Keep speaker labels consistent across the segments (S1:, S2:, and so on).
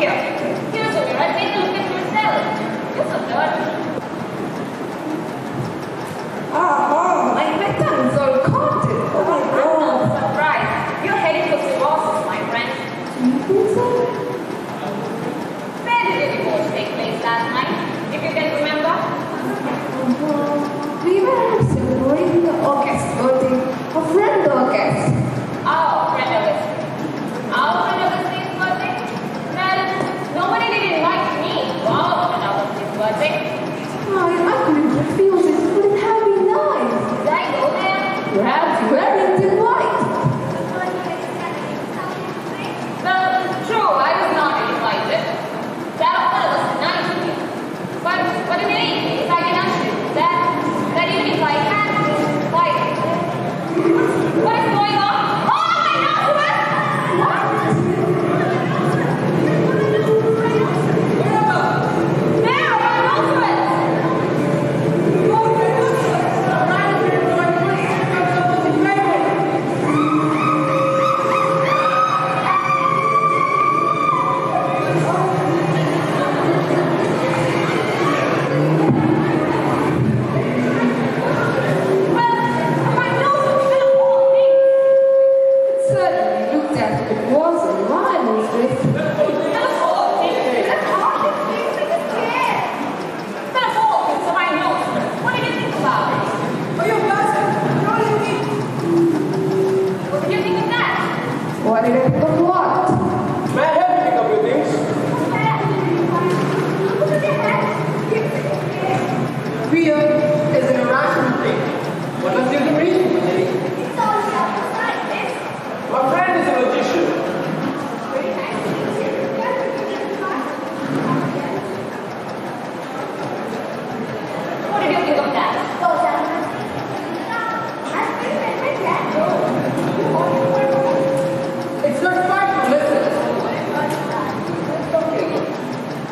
S1: Here's a mirror. Take a look at yourself. You're so dirty.
S2: Oh, my tongue's all caught. Oh my God.
S1: I'm not surprised. You're heading for cirrhosis, my friend.
S2: Do you think so?
S1: Where did the divorce take place last night? If you can remember.
S2: We were celebrating the August birthday of friend August.
S1: Our friend August. Our friend August's birthday? Well, nobody did invite me to our friend August's birthday.
S2: I couldn't refuse it. Would it have been nice?
S1: Did I go there?
S2: Perhaps you weren't invite.
S1: Well, true, I was not invited. That offer was nice of you. But in any case, I can assure you that even if I had to invite you, what is going on? Oh, my nose! What? There, a rhinoceros!
S2: It certainly looked as if it was a rhinoceros.
S1: What did you think about it?
S2: Oh, you bastard!
S1: What did you think of that?
S2: What did I think of what?
S3: May I help you pick up your things? Weird is an irrational thing. What was the reason for it? My friend is a magician.
S1: What did you think of that?
S3: It's not far to listen.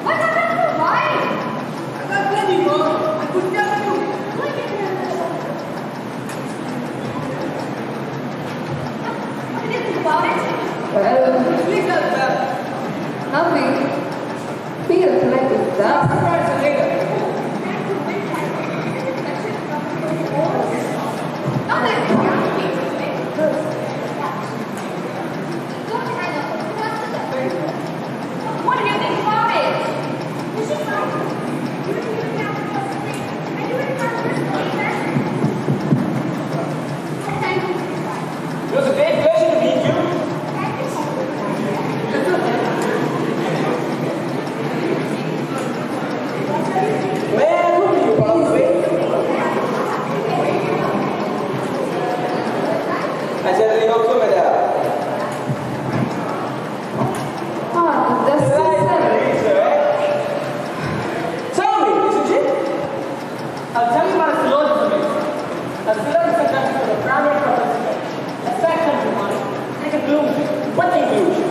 S1: What happened to wine?
S3: I got plenty more. I could tell you.
S1: What did you think about it?
S2: Well,
S3: Please help that.
S2: nothing. Feels like it's dust.
S3: Surprise and later.
S1: What did you think about it?
S3: It was a great pleasure to meet you. May I talk to you about the way? I certainly hope so, madam.
S2: Ah, the dust is settled.
S3: Tell me, isn't it? I'll tell you about a philosopher. A philosopher that is the primary purpose. A second one, like a conclusion. What conclusion?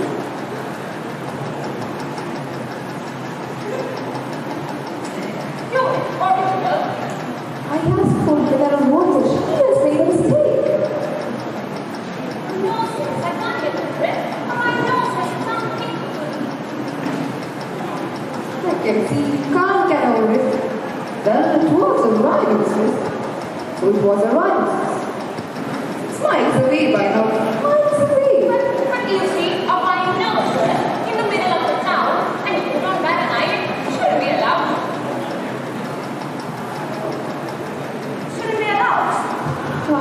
S1: You original.
S2: I asked for mineral water. She has made a mistake.
S1: Nonsense, I can't get rid of it. My nose has something.
S2: I can see you can't get over it. Well, it was a rhinoceros. So it was a rhinoceros. It's miles away by now. Miles away.
S1: But you see, a rhinoceros in the middle of the town, and you don't bat an eye, shouldn't be allowed. Shouldn't be allowed.
S2: Oh,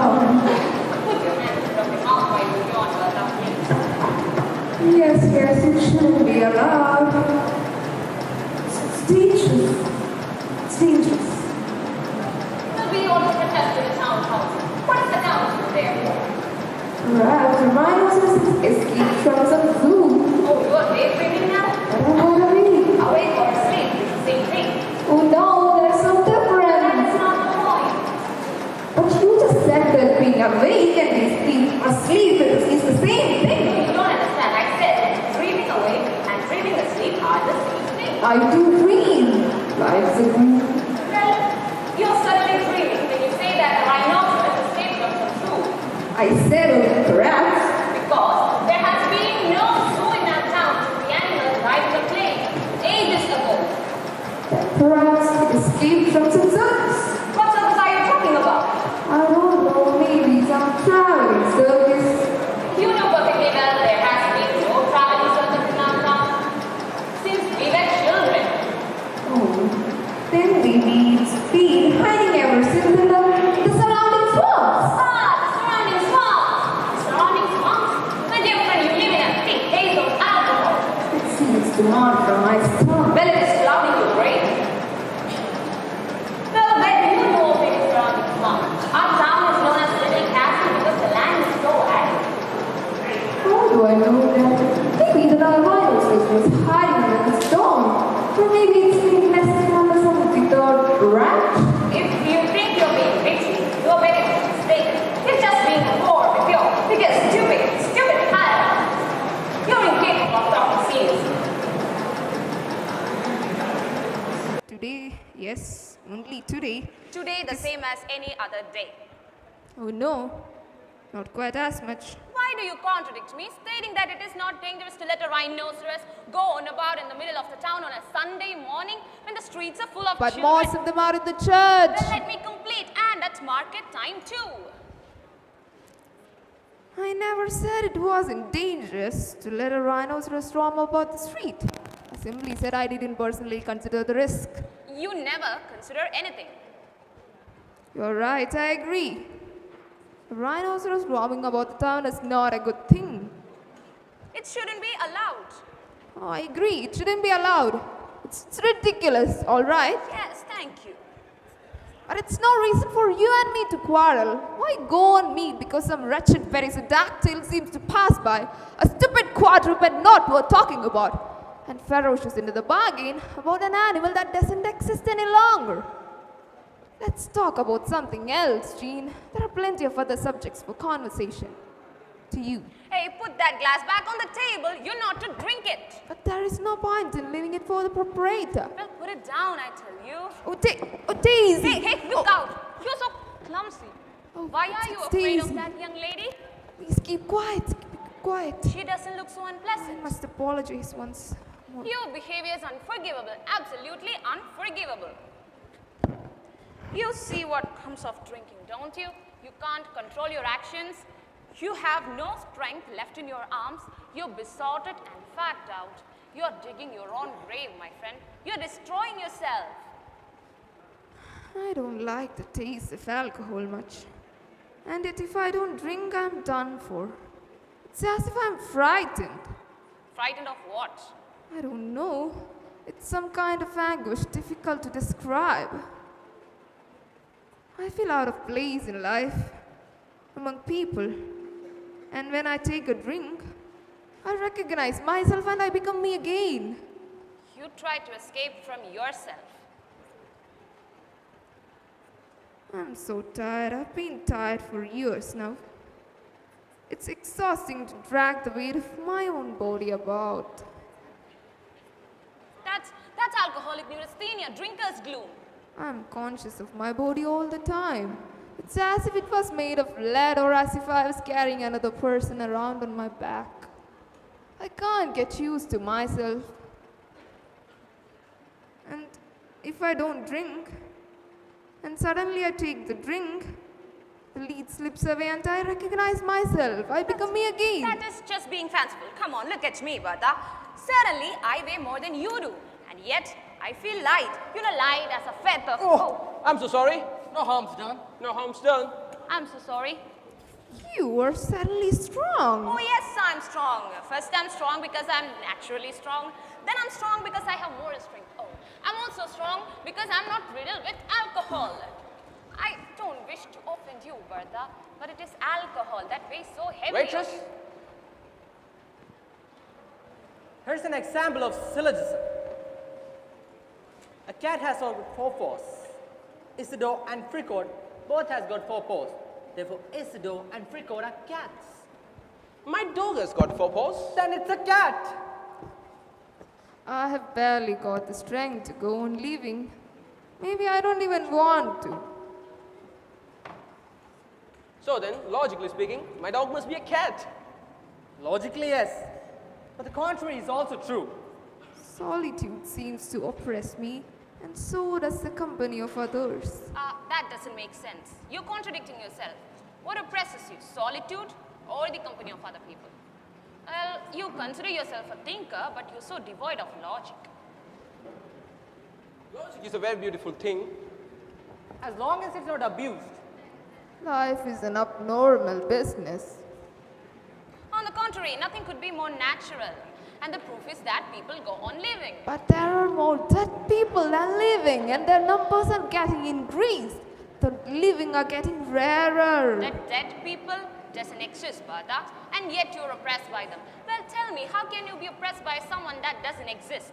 S1: Put your hands from the mouth while you yawn about me.
S2: yes, it shouldn't be allowed. It's dangerous. It's dangerous.
S1: Well, we ought to protest to the town council. What is the council there for?
S2: Perhaps the rhinoceros escaped from some zoo.
S1: Oh, you're daydreaming now?
S2: What do you mean?
S1: Awake or asleep is the same thing.
S2: Oh no, they're so different.
S1: That's not the point.
S2: But you just said that being awake and being asleep is the same thing.
S1: You don't understand. I said dreaming awake and dreaming asleep are the same thing.
S2: I do dream. Life's a dream.
S1: Well, you're certainly dreaming when you say that a rhinoceros escaped from the zoo.
S2: I said, oh, perhaps.
S1: Because there has been no zoo in our town since the animals arrived in the plane.
S2: demand from my stomach.
S1: Well, it is clouding your brain. Well, when you know things around the town. Our town is known as Little Castle because the land is so arid.
S2: How do I know that? Maybe the rhinoceros was hiding in the storm. Or maybe it's being messed up with some of the third branch.
S1: If you think you're being bitchy, you're very mistaken. You're just being poor with you. Because stupid higher. You're incapable of talking seriously.
S2: Today, yes, only today.
S1: Today, the same as any other day.
S2: Oh no, not quite as much.
S1: Why do you contradict me, stating that it is not dangerous to let a rhinoceros go on about in the middle of the town on a Sunday morning when the streets are full of
S2: But
S1: children?
S2: most of them are in the church.
S1: Well, let me complete, and at market time too.
S2: I never said it wasn't dangerous to let a rhinoceros roam about the street. I simply said I didn't personally consider the risk.
S1: You never consider anything.
S2: You're right, I agree. A rhinoceros roaming about the town is not a good thing.
S1: It shouldn't be allowed.
S2: Oh, I agree, it shouldn't be allowed. It's ridiculous, alright?
S1: Yes, thank you.
S2: But it's no reason for you and me to quarrel. Why go on me because some wretched pterodactyl seems to pass by, a stupid quadruped not worth talking about, and ferocious into the bargain about an animal that doesn't exist any longer? Let's talk about something else, Jean. There are plenty of other subjects for conversation. To you.
S1: Hey, put that glass back on the table. You're not to drink it.
S2: But there is no point in leaving it for the proprietor.
S1: Well, put it down, I tell you.
S2: Oh, Daisy!
S1: Hey, look out. You're so clumsy.
S2: Oh,
S1: Why are you
S2: it's
S1: afraid of
S2: Daisy.
S1: that young lady?
S2: Please keep quiet. Keep quiet.
S1: She doesn't look so
S2: I
S1: unpleasant.
S2: must apologize once more.
S1: Your behavior is unforgivable. Absolutely unforgivable. You see what comes of drinking, don't you? You can't control your actions. You have no strength left in your arms. You're besotted and fagged out. You're digging your own grave, my friend. You're destroying yourself.
S2: I don't like the taste of alcohol much. And yet if I don't drink, I'm done for. It's as if I'm frightened.
S1: Frightened of what?
S2: I don't know. It's some kind of anguish difficult to describe. I feel out of place in life, among people. And when I take a drink, I recognize myself and I become me again.
S1: You try to escape from yourself.
S2: I'm so tired. I've been tired for years now. It's exhausting to drag the weight of my own body about.
S1: That's alcoholic neurasthenia, drinker's gloom.
S2: I'm conscious of my body all the time. It's as if it was made of lead or as if I was carrying another person around on my back. I can't get used to myself. And if I don't drink, and suddenly I take the drink, the lead slips away and I recognize myself. I become me again.
S1: That is just being fanciful. Come on, look at me, Bertha. Certainly, I weigh more than you do. And yet, I feel light. You know, light as a feather.
S3: Oh, I'm so sorry. No harm's done. No harm's done.
S1: I'm so sorry.
S2: You are suddenly strong.
S1: Oh, yes, I'm strong. First, I'm strong because I'm naturally strong. Then I'm strong because I have moral strength. Oh, I'm also strong because I'm not riddled with alcohol. I don't wish to offend you, Bertha, but it is alcohol that weighs so heavy.
S3: Waitress? Here's an example of syllogism. A cat has got 4 paws. Isidore and Fricot both has got 4 paws. Therefore, Isidore and Fricot are cats.
S4: My dog has got 4 paws.
S3: Then it's a cat.
S2: I have barely got the strength to go on living. Maybe I don't even want to.
S4: So then, logically speaking, my dog must be a cat.
S3: Logically, yes. But the contrary is also true.
S2: Solitude seems to oppress me, and so does the company of others.
S1: That doesn't make sense. You're contradicting yourself. What oppresses you, solitude or the company of other people? Well, you consider yourself a thinker, but you're so devoid of logic.
S4: Logic is a very beautiful thing.
S3: As long as it's not abused.
S2: Life is an abnormal business.
S1: On the contrary, nothing could be more natural. And the proof is that people go on living.
S2: But there are more dead people than living, and their numbers are getting increased. The living are getting rarer.
S1: The dead people doesn't exist, Bertha, and yet you're oppressed by them. Well, tell me, how can you be oppressed by someone that doesn't exist?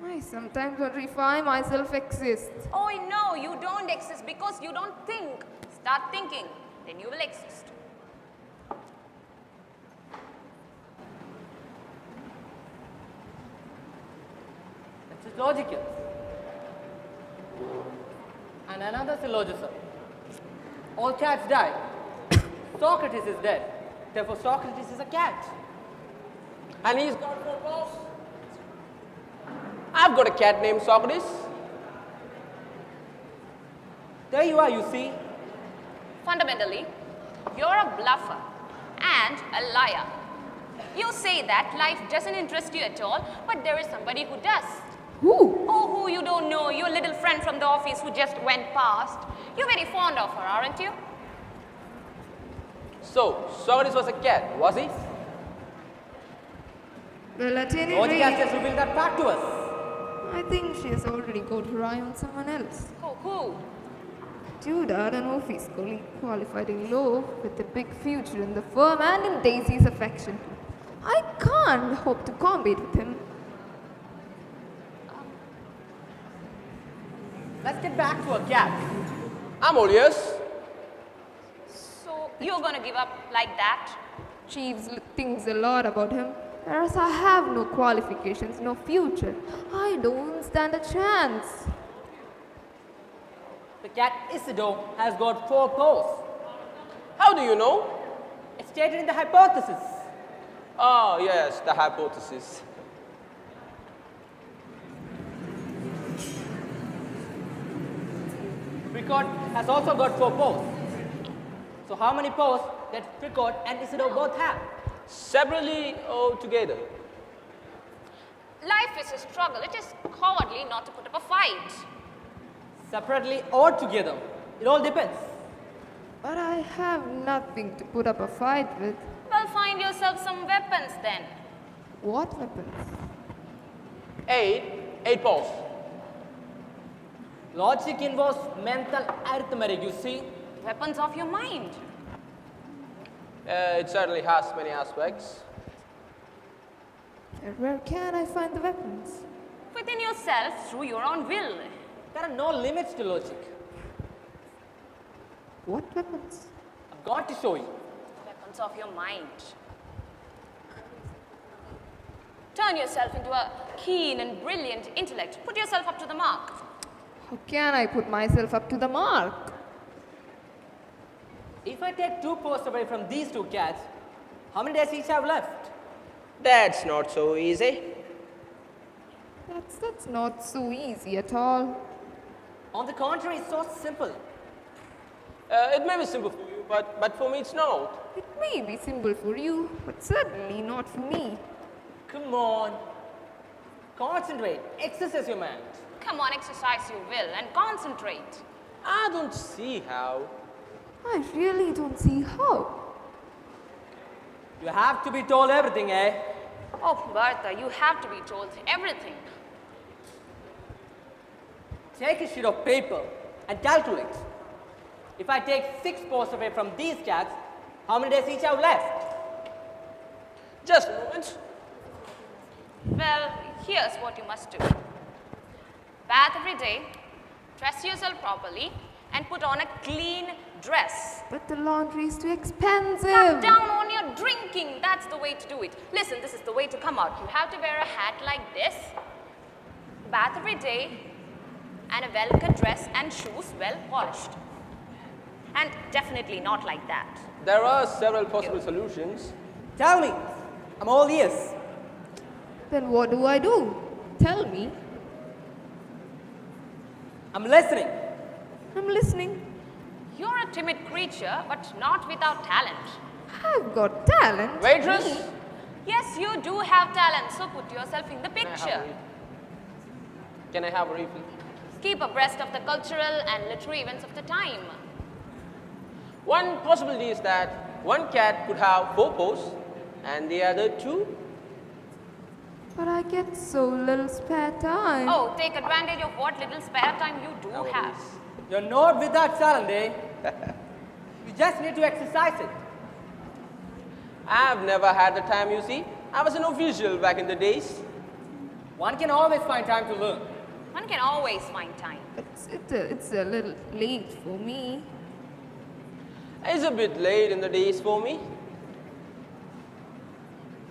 S2: I sometimes wonder if I myself exist.
S1: Oh, no, you don't exist because you don't think. Start thinking, then you will exist.
S3: It's logical. And another syllogism. All cats die. Socrates is dead. Therefore, Socrates is a cat.
S4: And he's got 4 paws. I've got a cat named Socrates.
S3: There you are, you see.
S1: Fundamentally, you're a bluffer and a liar. You say that life doesn't interest you at all, but there is somebody who does.
S2: Who?
S1: Oh, who you don't know, your little friend from the office who just went past. You're very fond of her, aren't you?
S4: So, Socrates was a cat, was he?
S2: Well, at any
S3: Logic has
S2: rate,
S3: just revealed that fact to us.
S2: I think she has already got her eye on someone else.
S1: Oh, who?
S2: Judah, an office colleague qualified in law with a big future in the firm and in Daisy's affection. I can't hope to compete with him.
S3: Let's get back to a cat.
S4: I'm all ears.
S1: So, you're gonna give up like that?
S2: Jeeves thinks a lot about him. Whereas I have no qualifications, no future. I don't stand a chance.
S3: The cat Isidore has got 4 paws.
S4: How do you know?
S3: It's stated in the hypothesis.
S4: Oh, yes, the hypothesis.
S3: Fricot has also got 4 paws. So how many paws that Fricot and Isidore both have?
S4: Separately or together?
S1: Life is a struggle. It is cowardly not to put up a fight.
S3: Separately or together. It all depends.
S2: But I have nothing to put up a fight with.
S1: Well, find yourself some weapons then.
S2: What weapons?
S4: 8 paws.
S3: Logic involves mental arithmetic, you see.
S1: Weapons of your mind.
S4: It certainly has many aspects.
S2: And where can I find the weapons?
S1: Within yourself through your own will.
S3: There are no limits to logic.
S2: What weapons?
S3: I've got to show you.
S1: Weapons of your mind. Turn yourself into a keen and brilliant intellect. Put yourself up to the mark.
S2: How can I put myself up to the mark?
S3: If I take 2 paws away from these 2 cats, how many days each have left?
S4: That's not so easy.
S2: That's not so easy at all.
S3: On the contrary, it's so simple.
S4: It may be simple for you, but for me it's not.
S2: It may be simple for you, but certainly not for me.
S3: Come on. Concentrate. Exercise your mind.
S1: Come on, exercise your will and concentrate.
S4: I don't see how.
S2: I really don't see how.
S3: You have to be told everything, eh?
S1: Oh, Bertha, you have to be told everything.
S3: Take a sheet of paper and calculate. If I take 6 paws away from these cats, how many days each have left?
S4: Just a moment.
S1: Well, here's what you must do. Bath every day, dress yourself properly, and put on a clean dress.
S2: But the laundry is too expensive.
S1: Cut down on your drinking. That's the way to do it. Listen, this is the way to come out. You have to wear a hat like this, bath every day, and a well-cut dress and shoes well polished. And definitely not like that.
S4: There are several possible solutions.
S3: Tell me. I'm all ears.
S2: Then what do I do? Tell me.
S3: I'm listening.
S2: I'm listening.
S1: You're a timid creature, but not without talent.
S2: I've got talent.
S4: Waitress?
S2: Me.
S1: Yes, you do have talent, so put yourself in the picture.
S4: Can I have a refill?
S1: Keep abreast of the cultural and literary events of the time.
S4: One possibility is that one cat could have 4 paws And the other two?
S2: But I get so little spare time.
S1: Oh, take advantage of what little spare time you do have.
S3: You're not without talent, eh? You just need to exercise it.
S4: I've never had the time, you see. I was an official back in the days.
S3: One can always find time to learn.
S1: One can always find time.
S2: It's a little late for me.
S4: It's a bit late in the days for me.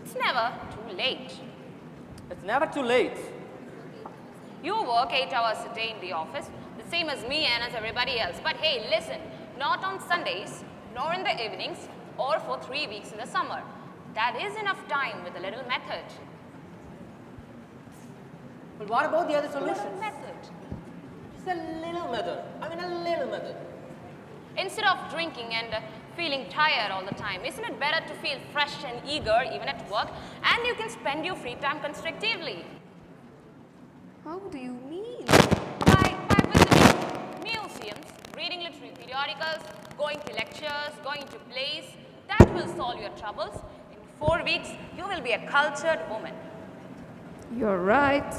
S1: It's never too late.
S3: It's never too late.
S1: You work 8 hours a day in the office, the same as me and as everybody else. But hey, listen, not on Sundays, nor in the evenings, or for 3 weeks in the summer. That is enough time with a little method.
S3: But what about the other
S1: Little
S3: solutions?
S1: method.
S3: Just a little method. A little method.
S1: Instead of drinking and feeling tired all the time, isn't it better to feel fresh and eager even at work, and you can spend your free time constructively?
S2: How do you mean?
S1: By visiting museums, reading literary periodicals, going to lectures, going to plays. That will solve your troubles. In 4 weeks, you will be a cultured woman.
S2: You're right.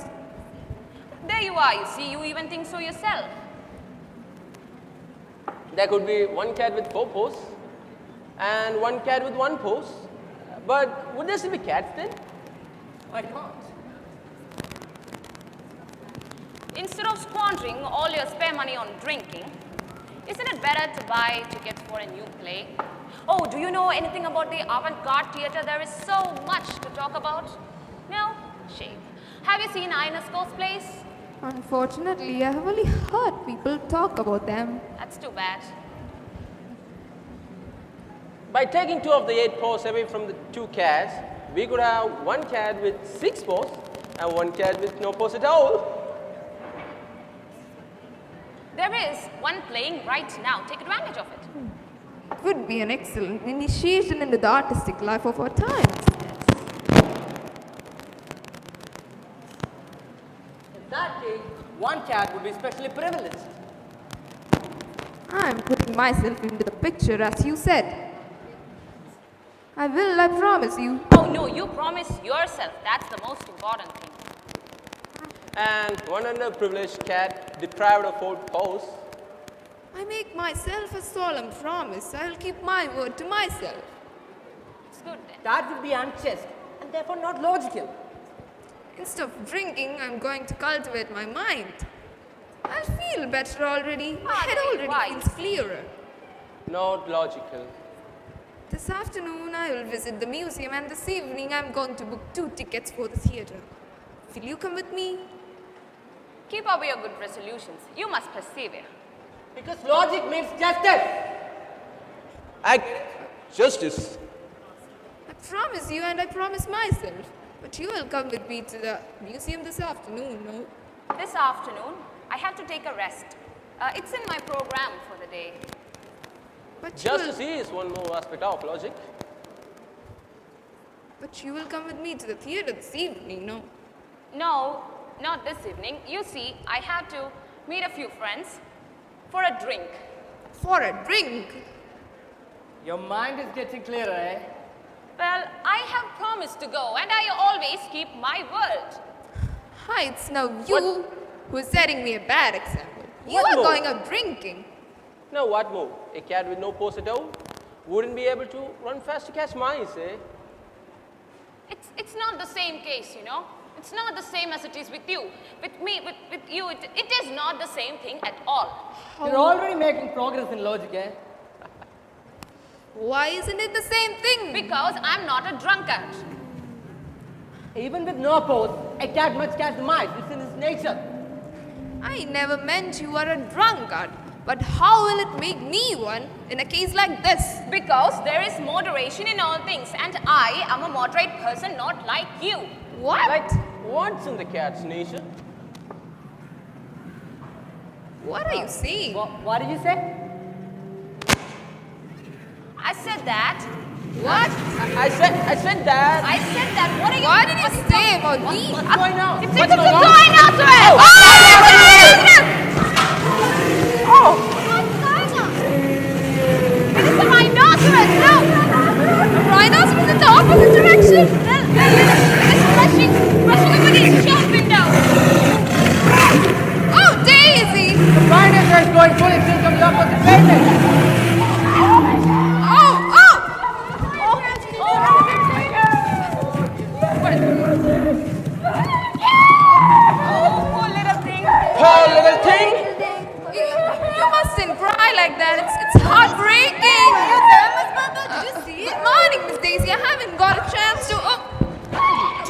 S1: There you are, you see, you even think so yourself.
S4: There could be one cat with 4 paws and one cat with 1 paw. But would there still be cats then?
S3: I can't.
S1: Instead of squandering all your spare money on drinking, isn't it better to buy tickets for a new play? Oh, do you know anything about the avant-garde theatre? There is so much to talk about. No? Shame. Have you seen Ionesco's plays?
S2: Unfortunately, I have only heard people talk about them.
S1: That's too bad.
S4: By taking 2 of the 8 paws away from the 2 cats, we could have 1 cat with 6 paws and 1 cat with no paws at all.
S1: There is one playing right now. Take advantage of it.
S2: It would be an excellent initiation into the artistic life of our times.
S3: In that case, one cat would be especially privileged.
S2: I'm putting myself into the picture as you said. I will, I promise you.
S1: Oh no, you promise yourself. That's the most important thing.
S4: And one underprivileged cat deprived of 4 paws.
S2: I make myself a solemn promise. I'll keep my word to myself.
S1: It's good then.
S3: That would be unjust and therefore not logical.
S2: Instead of drinking, I'm going to cultivate my mind. I'll feel better already. My head
S1: very
S2: already
S1: wise.
S2: feels clearer.
S4: Not logical.
S2: This afternoon, I will visit the museum, and this evening, I'm going to book 2 tickets for the theatre. Will you come with me?
S1: Keep up your good resolutions. You must persevere.
S3: Because logic means justice.
S4: Justice.
S2: I promise you, and I promise myself. But you will come with me to the museum this afternoon, no?
S1: This afternoon, I have to take a rest. It's in my program for the day.
S2: But you will,
S4: Justice is one more aspect of logic.
S2: but you will come with me to the theatre this evening, no?
S1: No, not this evening. You see, I have to meet a few friends for a drink.
S2: For a drink?
S3: Your mind is getting clearer, eh?
S1: Well, I have promised to go, and I always keep my word.
S2: Hi, it's now you who is setting me a bad example. You
S4: What
S2: are
S4: more?
S2: going out drinking.
S4: Now what more? A cat with no paws at all wouldn't be able to run fast to catch mice, eh?
S1: It's not the same case, you know. It's not the same as it is with you. With me, with you, it is not the same thing at all.
S3: You're already making progress in logic, eh?
S2: Why isn't it the same thing?
S1: Because I'm not a drunkard.
S3: Even with no paws, a cat must catch the mice. It's in its nature.
S2: I never meant you are a drunkard. But how will it make me one in a case like this?
S1: Because there is moderation in all things, and I am a moderate person, not like you.
S2: What?
S4: Like, what's in the cat's nature?
S2: What are you saying?
S3: What did you say?
S1: I said that.
S2: What?
S4: I said that.
S1: I said that. What are you?
S2: What did you say about me?
S3: What's going on?
S1: It's
S3: What's
S1: a
S3: going on?
S1: rhinoceros!
S2: Oh!
S1: What's going on? It is a rhinoceros! No!
S2: A rhinoceros in the opposite direction!
S1: Rushing over these shop windows.
S2: Oh, Daisy!
S3: The rhinoceros is going full tilt on the opposite pavement.
S2: Oh, oh!
S1: Poor little thing.
S4: Poor little thing.
S2: You mustn't cry like that. It's heartbreaking.
S1: Did you see
S2: Good morning, Miss Daisy. I haven't got a chance to.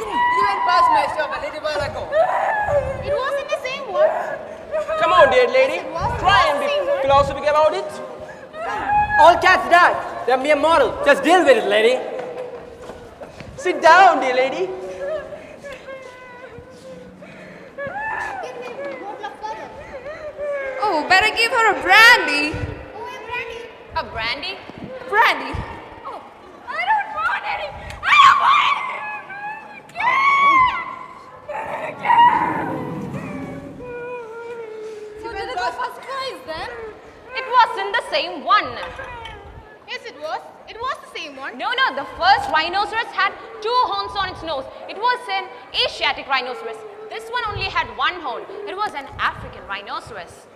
S3: You went past my shop a little while ago.
S1: It wasn't the same one.
S4: Come on, dear lady.
S1: was
S4: Try and be
S1: the same one.
S4: philosophic about it.
S3: All cats die. They're mere mortal. Just deal with it, lady.
S4: Sit down, dear lady.
S2: Oh, better give her a brandy.
S1: A brandy?
S2: Brandy.
S1: Oh, I don't want any. I don't want any. So did it go first prize then? It wasn't the same one. Yes, it was. It was the same one. No, the first rhinoceros had 2 horns on its nose. It was an Asiatic rhinoceros. This one only had 1 horn. It was an African rhinoceros.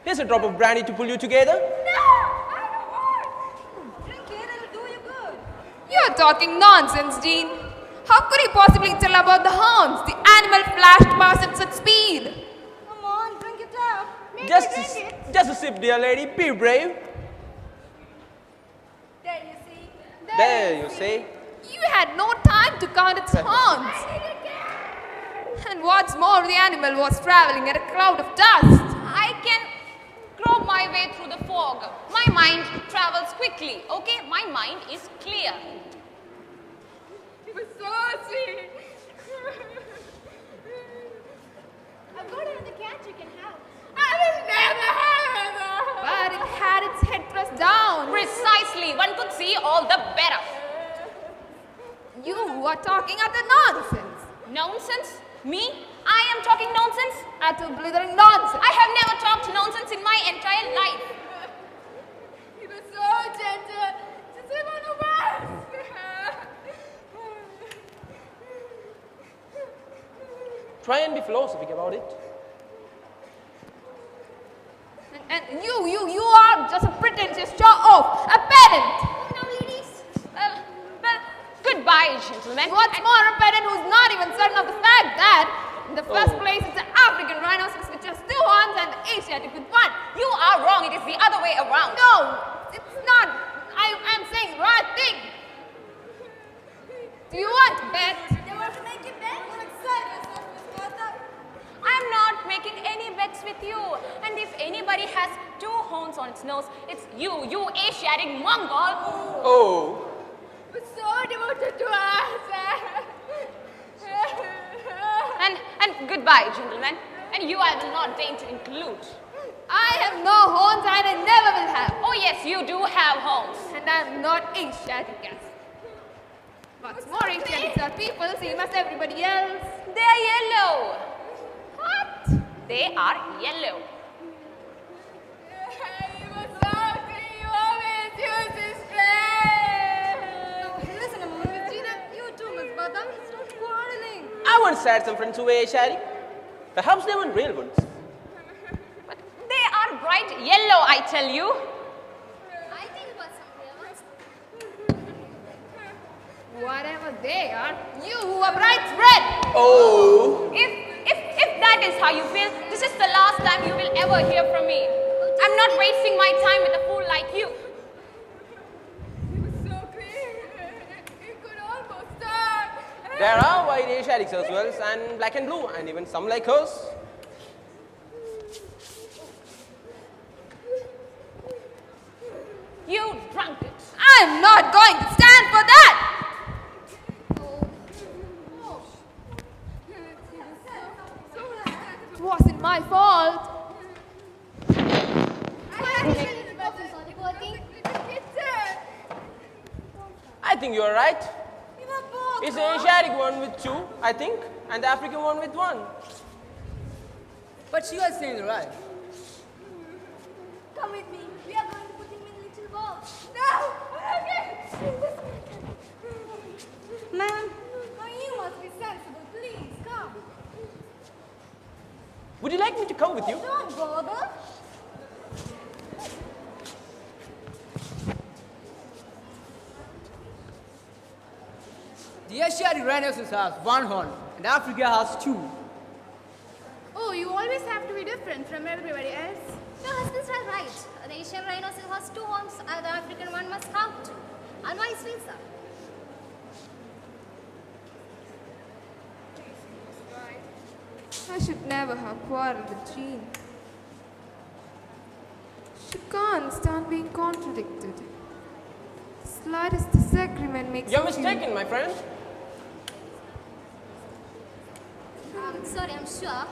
S4: Here's a drop of brandy to pull you together.
S1: No! I don't want! Drink it, it'll do you good.
S2: You're talking nonsense, Jean. How could he possibly tell about the horns? The animal flashed past at such speed.
S1: Come on, drink it up. Make
S4: Just
S1: me drink it.
S4: a sip, dear lady. Be brave.
S1: There you see.
S4: There you see.
S2: You had no time to count its horns. And what's more, the animal was traveling at a cloud of dust.
S1: I can grope my way through the fog. My mind travels quickly, okay? My mind is clear. It was so sweet. I've got another cat you can have. I will never have another.
S2: But it had its head thrust down.
S1: Precisely. One could see all the better.
S2: You are talking utter nonsense.
S1: Nonsense? Me? I am talking nonsense?
S2: Utter blithering nonsense.
S1: I have never talked nonsense in my entire life. He was so gentle. Just even the best.
S4: Try and be philosophic about it.
S2: And you are just a pretentious show-off, a pedant.
S1: Now, ladies. Well, goodbye, gentlemen.
S2: What's more, a pedant who's not even certain of the fact that, in the first
S4: Oh.
S2: place, it's an African rhinoceros which has 2 horns and the Asiatic with 1.
S1: You are wrong. It is the other way around.
S2: No, it's not. I'm saying the right thing. Do you want to bet?
S1: You want to make a bet? I'm excited, Miss Bertha. I'm not making any bets with you. And if anybody has 2 horns on its nose, it's you Asiatic Mongol.
S4: Oh.
S1: We're so devoted to us. And goodbye, gentlemen. And you I will not deign to include.
S2: I have no horns and I never will have.
S1: Oh yes, you do have horns.
S2: And I'm not Asiatic as. What's more, Asiatics are people, same as everybody else.
S1: They are yellow.
S2: What?
S1: They are yellow. Listen, Miss Gina, you too, Miss Bertha. Stop quarreling.
S4: I once had some friends who were Asiatic. Perhaps they weren't real ones.
S1: But they are bright yellow, I tell you. I think it was some real ones.
S2: Whatever they are, you are bright red.
S4: Oh.
S1: If that is how you feel, this is the last time you will ever hear from me. I'm not wasting my time with a fool like you. It was so clear. You could almost start.
S4: There are white Asiatics as well, and black and blue, and even some like hers.
S1: You drunk it.
S2: I'm not going to stand for that. It wasn't my fault.
S4: I think you're right. It's the Asiatic one with 2, I think, and the African one with 1.
S3: But she was saying right.
S1: Come with me. We are going to put him in a little box. No! Okay.
S4: Would you like me to come with you?
S1: Don't bother.
S3: The Asiatic rhinoceros has one horn, and Africa has two.
S5: Oh, you always have to be different from everybody else.
S1: Your husbands are right. The Asian rhinoceros has two horns, and the African one must have two. And vice versa.
S2: I should never have quarreled with Jean. She can't stand being contradicted. The slightest disagreement makes
S4: You're
S2: her feel-
S4: mistaken, my friend.
S1: Sorry, I'm sure.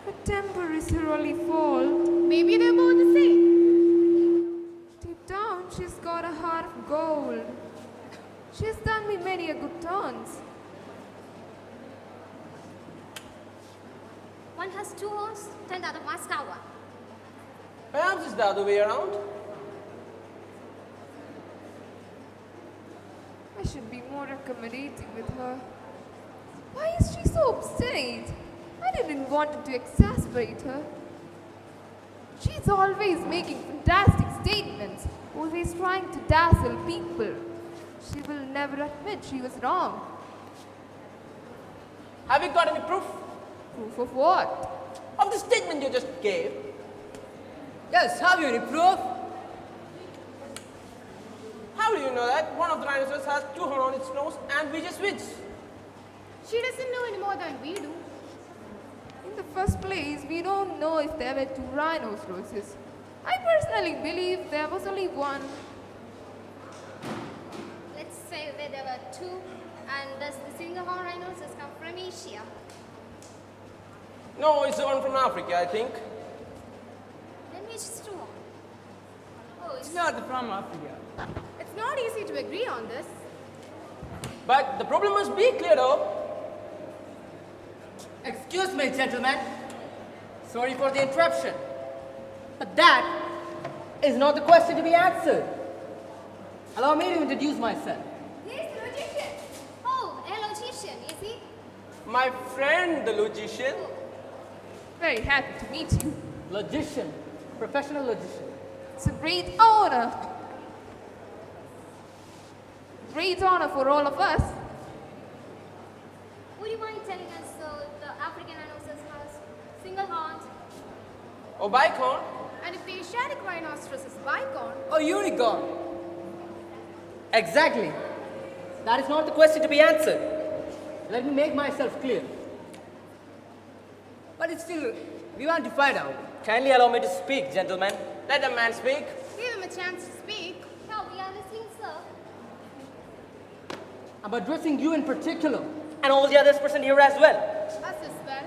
S2: Her temper is her only fault.
S5: Maybe they're both the same.
S2: Deep down, she's got a heart of gold. She's done me many a good turns.
S1: One has two horns, then the other must have one.
S4: Perhaps it's the other way around.
S2: I should be more accommodating with her. Why is she so obstinate? I didn't want to exasperate her. She's always making fantastic statements, always trying to dazzle people. She will never admit she was wrong.
S4: Have you got any proof
S2: Proof of what?
S4: of the statement you just gave?
S3: Yes, have you any proof?
S4: How do you know that? One of the rhinoceros has two horns on its nose and we just switch.
S5: She doesn't know any more than we do.
S2: In the first place, we don't know if there were two rhinoceroses. I personally believe there was only one.
S1: Let's say that there were two, and thus the single horn rhinoceros come from Asia.
S4: No, it's the one from Africa, I think.
S1: Then which is two horn? Oh,
S3: It's not from Africa.
S5: It's not easy to agree on this.
S4: But the problem must be cleared up.
S3: Excuse me, gentlemen. Sorry for the interruption. But that is not the question to be answered. Allow me to introduce myself.
S1: Here's the logician. Oh, a logician, is he?
S4: My friend, the logician.
S2: Very happy to meet you.
S3: Logician. Professional logician.
S2: It's a great honor. Great honor for all of us.
S1: Would you mind telling us the African rhinoceros has single horns?
S4: Or bicon.
S5: And if the Asiatic rhinoceros is bicon,
S3: Or unicorn. Exactly. That is not the question to be answered. Let me make myself clear. But it's still, we want to find out. Kindly allow me to speak, gentlemen.
S4: Let the man speak.
S5: give him a chance to speak.
S1: Yeah, we are listening, sir.
S3: I'm addressing you in particular, and all the others present here as well.
S5: Us as well.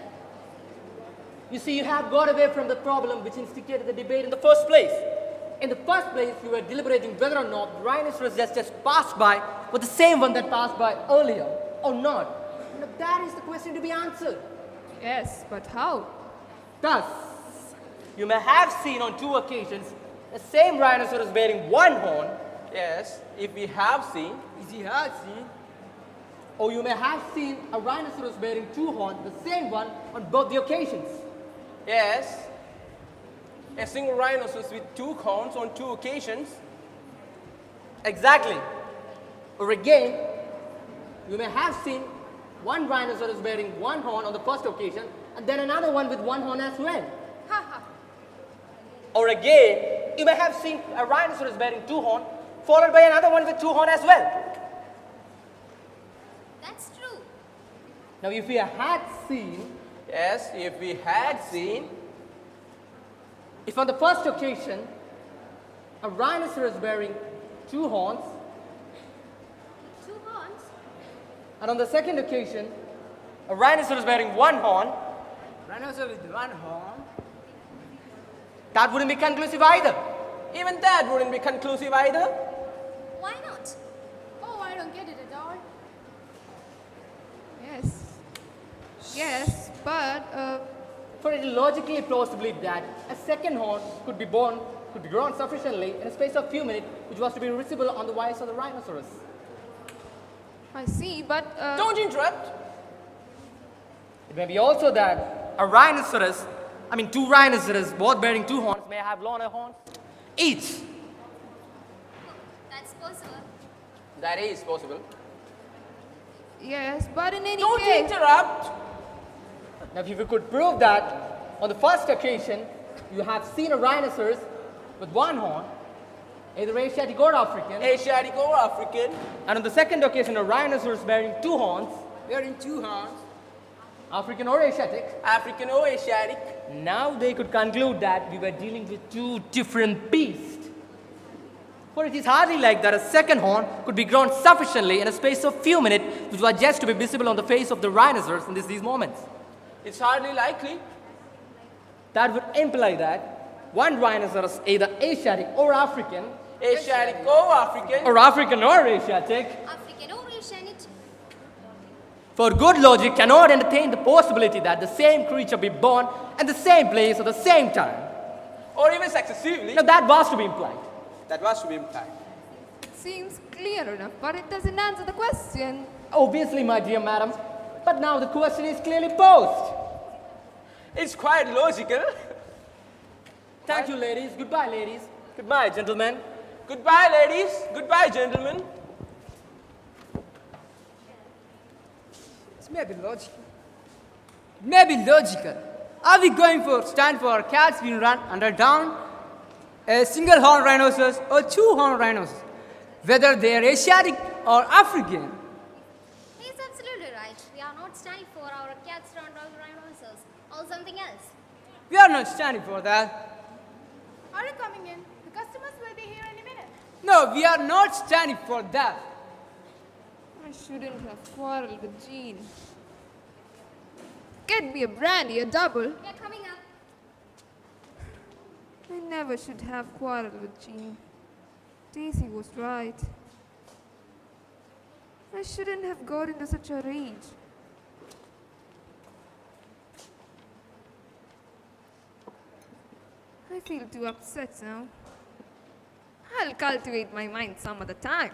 S3: You see, you have got away from the problem which instigated the debate in the first place. In the first place, you were deliberating whether or not the rhinoceros that just passed by was the same one that passed by earlier, or not. Now, that is the question to be answered.
S2: Yes, but how?
S3: Thus, you may have seen on two occasions the same rhinoceros bearing one horn,
S4: Yes, if we have seen.
S3: or you may have seen a rhinoceros bearing two horns, the same one, on both the occasions.
S4: Yes. A single rhinoceros with two horns on two occasions.
S3: Exactly. Or again, you may have seen one rhinoceros bearing one horn on the first occasion, and then another one with one horn as well.
S5: Ha ha.
S3: Or again, you may have seen a rhinoceros bearing two horns, followed by another one with two horns as well.
S1: That's true.
S3: Now, if we had seen,
S4: Yes, if we had seen.
S3: if on the first occasion, a rhinoceros bearing two horns,
S1: Two horns?
S3: and on the second occasion, a rhinoceros bearing one horn,
S6: Rhinoceros with one horn.
S3: that wouldn't be conclusive either.
S4: Even that wouldn't be conclusive either.
S1: Why not?
S5: Oh, I don't get it at all.
S2: Yes. Yes, but
S3: For it is logically plausibly that a second horn could be grown sufficiently in a space of few minutes, which was to be visible on the wires of the rhinoceros.
S2: I see, but
S4: Don't interrupt.
S6: It may be also that a rhinoceros, two rhinoceros, both bearing two horns, may have longer horns each.
S1: That's possible.
S4: That is possible.
S2: Yes, but in any
S4: Don't
S2: case...
S4: interrupt.
S6: Now, if you could prove that on the first occasion you have seen a rhinoceros with one horn, either Asiatic or African,
S4: Asiatic or African.
S6: and on the second occasion a rhinoceros bearing two horns, African or Asiatic,
S4: African or Asiatic.
S6: now they could conclude that we were dealing with two different beasts. For it is hardly like that a second horn could be grown sufficiently in a space of few minutes, which was just to be visible on the face of the rhinoceros in these moments.
S4: It's hardly likely.
S6: That would imply that one rhinoceros, either Asiatic or African,
S4: Asiatic or African.
S6: or African or Asiatic,
S1: African or Asianite.
S6: for good logic cannot entertain the possibility that the same creature be born at the same place at the same time.
S4: Or even successively.
S6: Now that was to be implied.
S4: That was to be implied.
S2: It seems clear enough, but it doesn't answer the question.
S6: Obviously, my dear madam, but now the question is clearly posed.
S4: It's quite logical.
S6: Thank you, ladies. Goodbye, ladies. Goodbye, gentlemen.
S4: Goodbye, ladies. Goodbye, gentlemen.
S6: It may be logical. It may be logical. Are we going for stand for cats being run under down? A single horn rhinoceros or two horn rhinoceros, whether they are Asiatic or African?
S1: He's absolutely right. We are not standing for our cats round all rhinoceros or something else.
S6: We are not standing for that.
S5: Are you coming in? The customers will be here any minute.
S6: No, we are not standing for that.
S2: I shouldn't have quarreled with Jean. Get me a brandy, a double.
S1: We are coming up.
S2: I never should have quarreled with Jean. Daisy was right. I shouldn't have got into such a rage. I feel too upset now. I'll cultivate my mind some other time.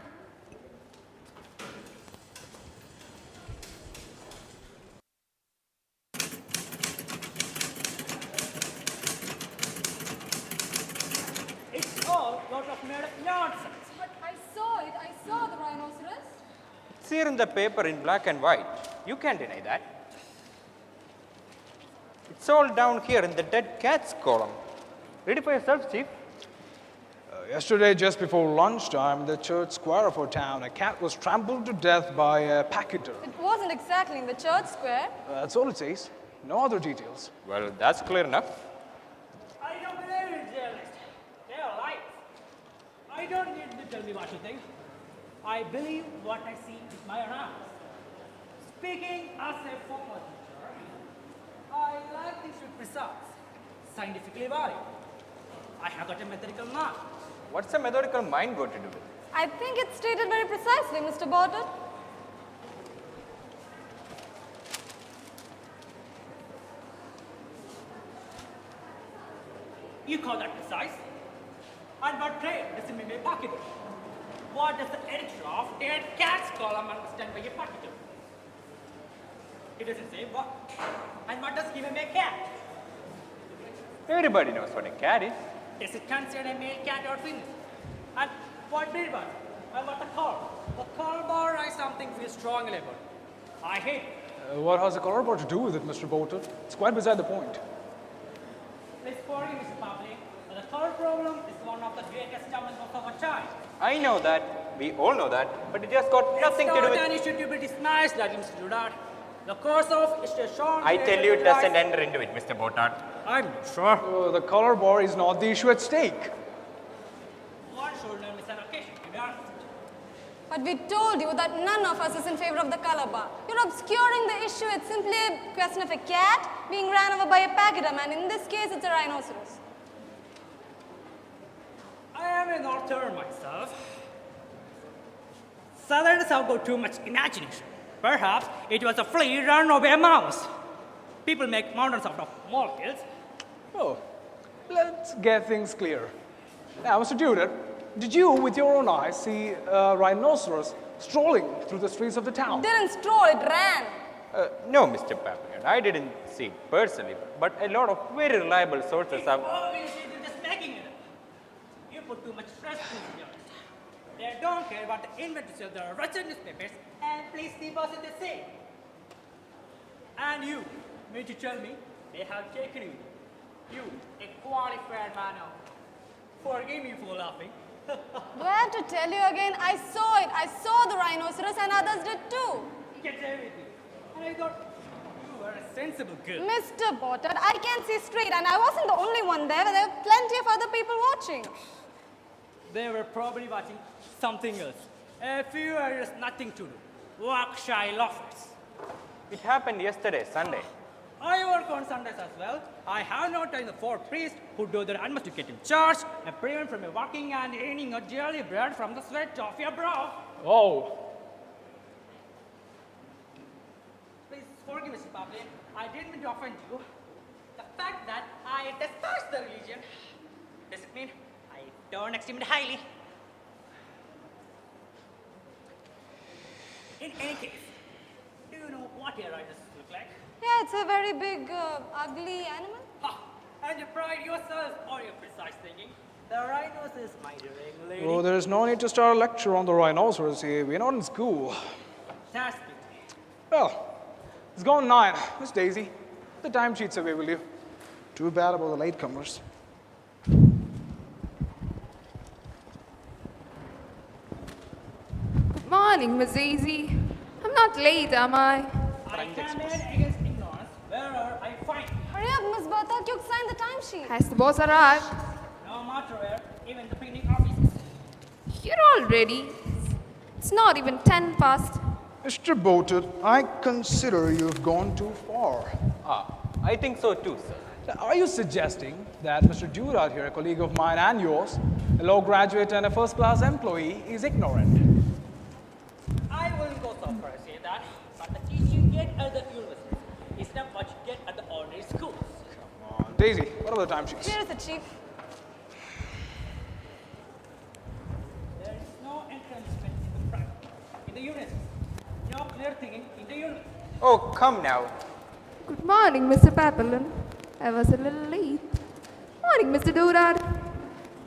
S3: It's all lot of made up nonsense.
S1: But I saw it. I saw the rhinoceros.
S7: It's here in the paper in black and white. You can't deny that. It's all down here in the dead cats column. Read it for yourself, Chief.
S8: Yesterday, just before lunchtime, in the church square of our town, a cat was trampled to death by a packeter.
S9: It wasn't exactly in the church square.
S8: That's all it says. No other details.
S7: Well, that's clear enough.
S3: I don't believe in journalists. They are lies. I don't need to tell me what you think. I believe what I see with my own eyes. Speaking as a former teacher, I like things to be precise, scientifically valid. I have got a methodical mind.
S7: What's a methodical mind got to do with it?
S9: I think it's stated very precisely, Mr. Bertha.
S3: You call that precise? And what trade does it mean by packeter? What does the editor of Dead Cats column understand by a packeter? It doesn't say what. And what does he mean by cat?
S7: Everybody knows what a cat is.
S3: Is it considered a male cat or female? And what breed was it? And what the color? The color bar is something we strongly about. I hate it.
S8: What has the color bar to do with it, Mr. Bolter? It's quite beside the point.
S3: Please forgive me, Mr. Public, but the color problem is one of the greatest challenges of our time.
S7: I know that. We all know that. But it just got nothing to do
S3: It's not an
S7: with...
S3: issue to be dismissed, that Mr. Dudard. The course of is shown...
S7: I tell you, it doesn't enter into it, Mr. Botard.
S3: I'm not sure.
S8: The color bar is not the issue at stake.
S3: One should learn misallocation, to be honest.
S9: But we told you that none of us is in favor of the color bar. You're obscuring the issue. It's simply a question of a cat being ran over by a pachyderm, and in this case, it's a rhinoceros.
S3: I am a northerner myself. Southerners have got too much imagination. Perhaps it was a flea run over a mouse. People make mountains out of molehills.
S8: Oh, let's get things clear. Now, Mr. Tudor, did you, with your own eyes, see a rhinoceros strolling through the streets of the town?
S9: It didn't stroll, it ran.
S7: No, Mr. Papillon, I didn't see it personally, but a lot of very reliable sources have...
S10: Obviously, you're just making it up. You put too much trust in yours. They don't care about the inventors of the Russian newspapers, and please see what they say. And you, mean to tell me they have taken you? You, a qualified man of... Forgive me for laughing.
S9: Do I have to tell you again? I saw it. I saw the rhinoceros and others did too.
S10: Gets everything. And I thought you were a sensible girl.
S9: Mr. Potter, I can see straight and I wasn't the only one there. There were plenty of other people watching.
S10: They were probably watching something else. A few areas nothing to do. Walk shy loafers.
S7: It happened yesterday, Sunday.
S10: I work on Sundays as well. I have no time for priests who do their utmost to get in church and prevent from walking and earning a daily bread from the sweat of your brow.
S8: Oh,
S10: Please forgive me, Mr. Papillon. I didn't mean to offend you. The fact that I despise the religion doesn't mean I don't esteem it highly. In any case, do you know what a rhinoceros look like?
S9: Yeah, it's a very big, ugly animal.
S10: Ha! And you pride yourself on your precise thinking. The rhinoceros, my dear young lady.
S8: oh, there is no need to start a lecture on the rhinoceros here. We're not in school.
S10: That's it.
S8: Well, it's gone 9. Miss Daisy, the timesheets away, will you? Too bad about the latecomers.
S2: Good morning, Miss Daisy. I'm not late, am I?
S10: I campaign against ignorance wherever I find it.
S9: Hurry up, Miss Bertha. You sign the timesheet.
S2: Has the boss arrived?
S10: No matter where, even the picnic offices.
S2: You're all ready. It's not even 10 past.
S8: Mr. Boated, I consider you've gone too far.
S7: I think so too, sir.
S8: Now, are you suggesting that Mr. Durad here, a colleague of mine and yours, a law graduate and a first-class employee, is ignorant?
S10: I wouldn't go so far as say that, but the teaching you get at the university is not what you get at the ordinary schools.
S8: Daisy, what are the timesheets?
S9: Here is the chief.
S10: There is no encouragement in the practice, in the units. No clear thinking in the unit.
S7: Oh, come now.
S2: Good morning, Mr. Papillon. I was a little late. Morning, Mr. Durad.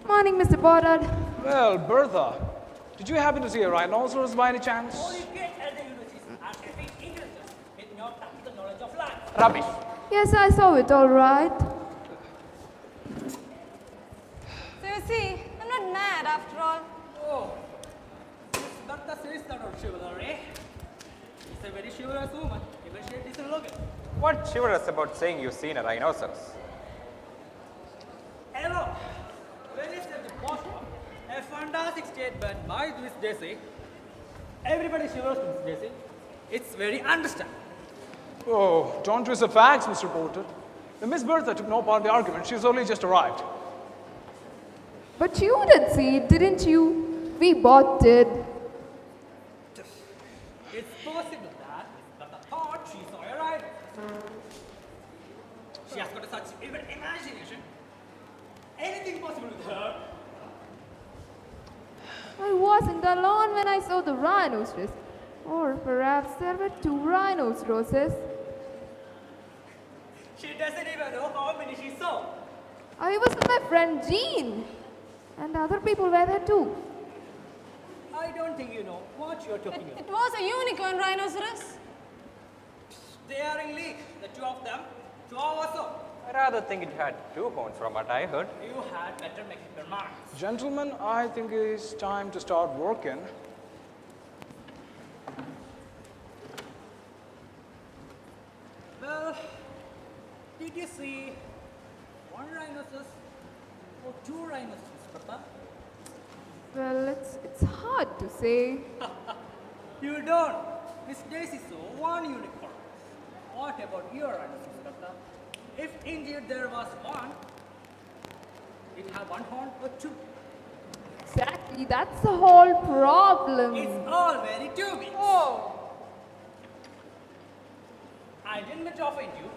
S2: Morning, Mr. Boddard.
S8: Well, Bertha, did you happen to see a rhinoceros by any chance?
S10: All you get at the universities are epic ignorance with no practical knowledge of life.
S8: Rubbish.
S2: Yes, I saw it, all right.
S9: So you see, I'm not mad after all.
S10: Oh, Miss Bertha says that on chivalry. She's a very chivalrous woman, even she doesn't look it.
S7: What chivalrous about saying you've seen a rhinoceros?
S10: Hello. When is the post? A fantastic statement by Miss Daisy. Everybody shivers, Miss Daisy. It's very understandable.
S8: Oh, don't twist the facts, Mr. Porter. Miss Bertha took no part in the argument. She's only just arrived.
S2: But you did see it, didn't you? We both did.
S10: It's possible that the thought she saw a rhino. She has got such vivid imagination. Anything possible with her.
S2: I wasn't alone when I saw the rhinoceros. Or perhaps there were 2 rhinoceroses.
S10: She doesn't even know how many she saw.
S2: I was with my friend Jean. And other people were there too.
S10: I don't think you know what you're talking
S9: It
S10: about.
S9: was a unicorn rhinoceros.
S10: They are in league, the 2 of them, 2 of us.
S7: I rather think it had 2 horns from what I heard.
S10: You had better make up your minds.
S8: Gentlemen, I think it's time to start working.
S10: Well, did you see 1 rhinoceros or 2 rhinoceros, Bertha?
S2: Well, it's hard to say.
S10: You don't. Miss Daisy saw 1 unicorn. What about your rhinoceros, Bertha? If indeed there was 1, it had 1 horn or 2.
S2: Exactly, that's the whole problem.
S10: It's all very dubious.
S9: Oh.
S10: I didn't mean to offend you,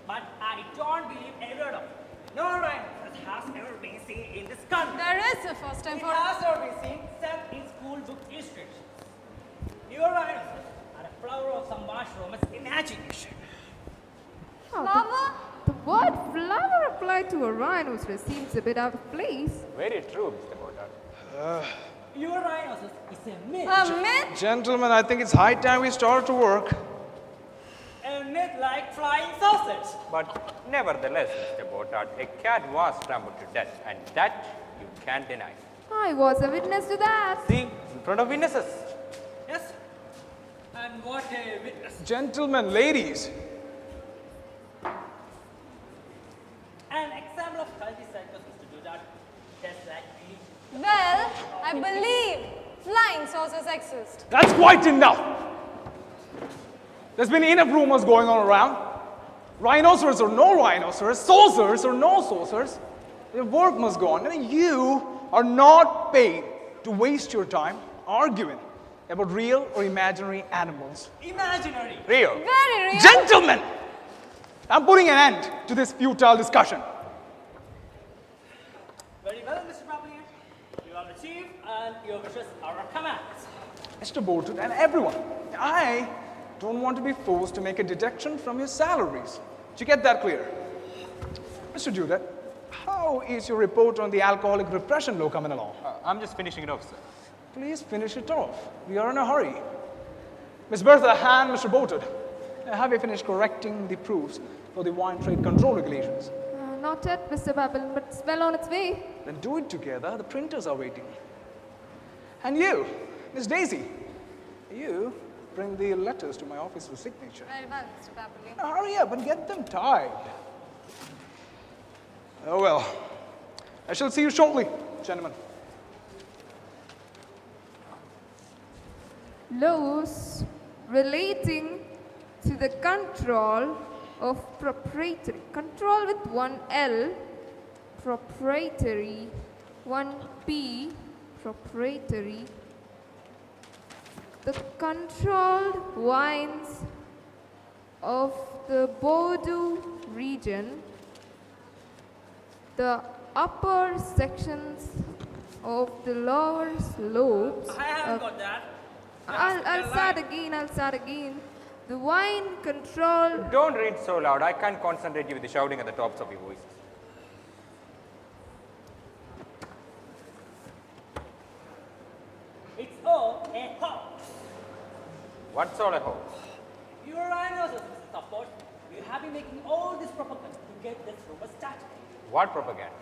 S10: but I don't believe a word of it. No rhinoceros has ever been seen in this country.
S9: There is a first time
S10: It
S9: for...
S10: has never been seen except in school book illustrations. Your rhinoceros are a flower of some mushroom is imaginary.
S2: to a rhinoceros seems a bit out of place.
S7: Very true, Mr. Bertha.
S10: Your rhinoceros is a myth.
S9: A myth?
S8: Gentlemen, I think it's high time we started to work.
S10: A myth like flying saucers.
S7: But nevertheless, Mr. Bertha, a cat was trampled to death, and that you can't deny.
S2: I was a witness to that.
S7: See, in front of witnesses.
S10: Yes. And what a witness.
S8: Gentlemen, ladies,
S10: An example of culti-cycles is to do that. Just like me.
S9: Well, I believe flying saucers exist.
S8: that's quite enough. There's been enough rumors going on around. Rhinoceros or no rhinoceros, saucers or no saucers, the work must go on. And you are not paid to waste your time arguing about real or imaginary animals.
S10: Imaginary.
S7: Rio.
S9: Very real.
S8: Gentlemen, I'm putting an end to this futile discussion.
S10: Very well, Mr. Properly. You are the chief and your wishes are our commands.
S8: Mr. Bolton and everyone, I don't want to be forced to make a deduction from your salaries. Did you get that clear? Mr. Judah, how is your report on the alcoholic repression law coming along?
S7: I'm just finishing it off, sir.
S8: Please finish it off. We are in a hurry. Miss Bertha and Mr. Bolton, have you finished correcting the proofs for the wine trade control regulations?
S2: Not yet, Mr. Babylon, but it's well on its way.
S8: Then do it together. The printers are waiting. And you, Miss Daisy, you bring the letters to my office for signature.
S9: Very well, Mr. Papley.
S8: Now hurry up and get them tied. Oh well. I shall see you shortly, gentlemen.
S2: Laws relating to the control of proprietary. Control with one L. Proprietary. One P. Proprietary. The controlled wines of the Bordeaux region, the upper sections of the lower slopes.
S10: I haven't got that.
S2: I'll start again. The wine control.
S7: Don't read so loud. I can't concentrate you with the shouting at the tops of your voices.
S10: It's all a hoax.
S7: What's all a hoax?
S10: Your rhinoceros, Mr. Support, you have been making all this propaganda to get this rumor started.
S7: What propaganda?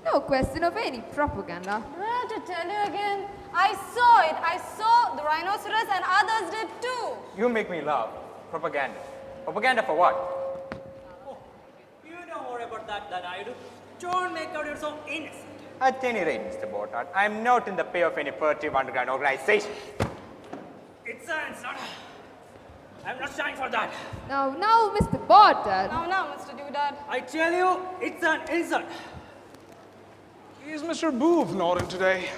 S2: No question of any propaganda.
S9: Do I have to tell you again? I saw it. I saw the rhinoceros and others did too.
S7: You make me laugh. Propaganda. Propaganda for what?
S10: Oh, you know more about that than I do. Don't make out you're so innocent.
S7: At any rate, Mr. Botard, I am not in the pay of any furtive underground organization.
S10: It's not. I'm not trying for that.
S2: Now, Mr. Potter.
S9: Now, Mr. Doodad.
S10: I tell you, it's an insult.
S8: Is Mr. Booth not in today?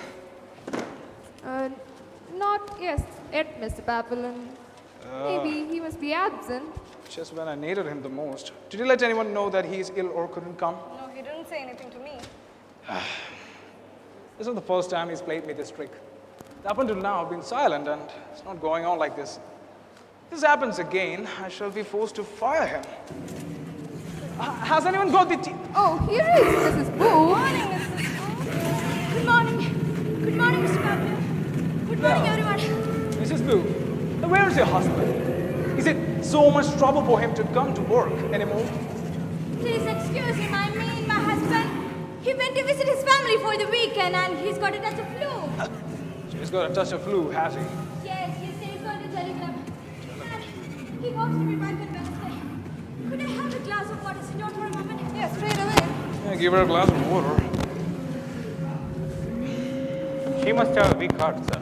S2: Not yet, Mr. Babylon. Maybe he must be absent.
S8: Just when I needed him the most. Did you let anyone know that he is ill or couldn't come?
S9: No, he didn't say anything to me.
S8: This is the first time he's played me this trick. Up until now, I've been silent and it's not going on like this. If this happens again, I shall be forced to fire him. Has anyone got the tea?
S2: Oh, here is Mrs. Boo.
S9: Good morning, Mrs. Boo.
S5: Good morning. Good morning, Mr. Babylon. Good morning, everyone.
S8: Mrs. Boo, where is your husband? Is it so much trouble for him to come to work anymore?
S5: Please excuse him. I mean, my husband. He went to visit his family for the weekend and he's got a touch of flu.
S8: He's got a touch of flu, has he?
S5: Yes, he said he's going to Telegram. And he wants to be back on Wednesday. Could I have a glass of water? Sit down for a moment.
S9: Yes, straight away.
S8: Yeah, give her a glass of water.
S7: She must have a weak heart, sir.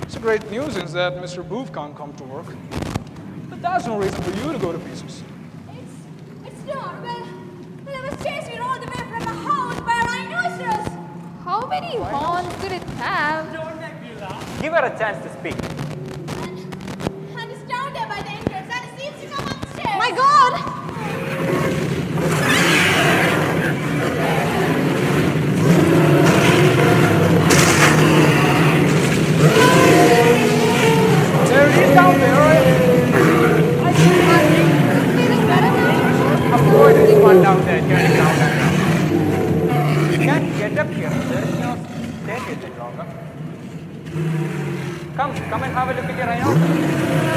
S8: It's a great nuisance that Mr. Booth can't come to work. But that's no reason for you to go to pieces.
S5: It's not. Well, I was chasing all the way from my house by a rhinoceros.
S2: How many horns did it have?
S10: Don't make me laugh.
S7: Give her a chance to speak.
S5: And it's down there by the entrance and it seems to come upstairs.
S9: My God!
S8: There he is down there.
S7: I'm going to one down there, turning down that now. Come and have a look at your rhinoceros.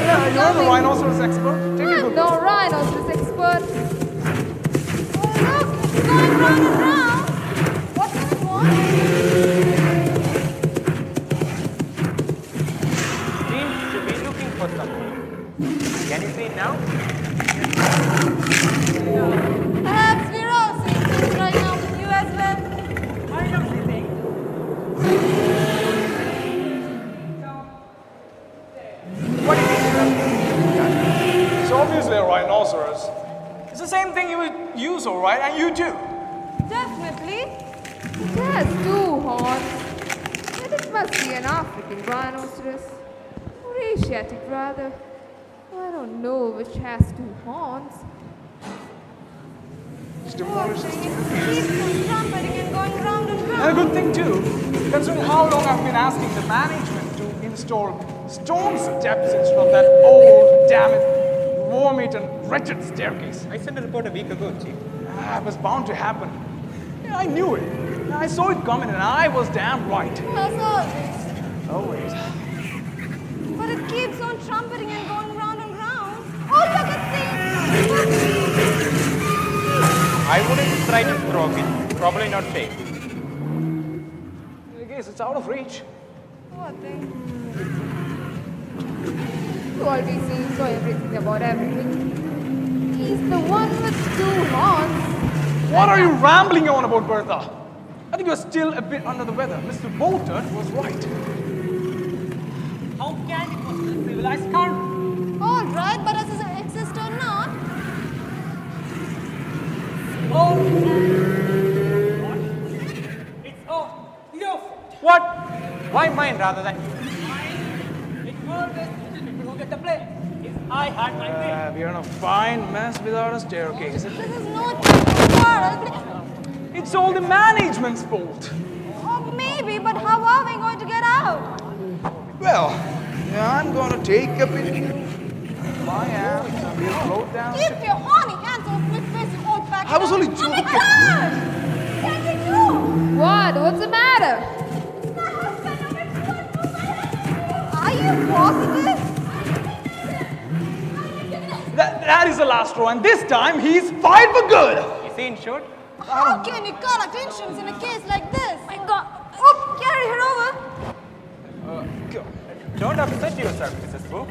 S8: Yeah, you're the rhinoceros expert. Take a
S2: I'm
S8: good
S2: no
S8: look.
S2: rhinoceros expert.
S9: Oh, look, it's going round and round. What can it want?
S7: Seems to be looking for something. Can you see it now?
S9: Perhaps we're all seeing things right now with you as well.
S10: I don't see things.
S7: What do you mean?
S8: It's obviously a rhinoceros. It's the same thing you would use, all right, and you do.
S9: Definitely.
S2: It has 2 horns. And it must be an African rhinoceros. Or Asiatic, rather. I don't know which has 2 horns.
S8: It's
S9: Poor
S8: demolished.
S9: thing, it keeps on trumpeting and going round and
S8: And a
S9: round.
S8: good thing too, considering how long I've been asking the management to install stone steps instead of that old, damn it, worm-eaten, wretched staircase.
S7: I sent a report a week ago, Chief.
S8: It was bound to happen. Yeah, I knew it. I saw it coming and I was damn right.
S9: As always.
S8: Always.
S9: But it keeps on trumpeting and going round and round. Oh, look, it's saying.
S7: I wouldn't try to provoke it. Probably not safe.
S8: I guess it's out of reach.
S9: Poor thing.
S2: You always seem so everything about everything. He's the one with 2 horns.
S8: What are you rambling on about, Bertha? I think you're still a bit under the weather. Mr. Bolton was right.
S10: How can it was a civilized country?
S9: All right, but does it exist or not?
S10: Oh, what? It's all your fault.
S7: What? Why mine rather than you?
S10: It always the people who get the blame. If I had my way.
S8: We're in a fine mess without a staircase.
S9: This is no time to quarrel.
S8: It's all the management's fault.
S9: Oh, maybe, but how are we going to get out?
S8: Well, I'm going to take a picture. My ass and we'll float down.
S9: Keep your horny hands off my face, you old faggot.
S8: I was only
S9: Oh, my
S8: joking.
S9: God! What did you do?
S2: What? What's the matter?
S9: My husband, are you positive?
S8: That is the last straw, and this time he's fired for good.
S7: Is he insured?
S9: How can you collect insurance in a case like this? My God. Oh, carry her over.
S7: Don't upset yourself, Mrs. Wu.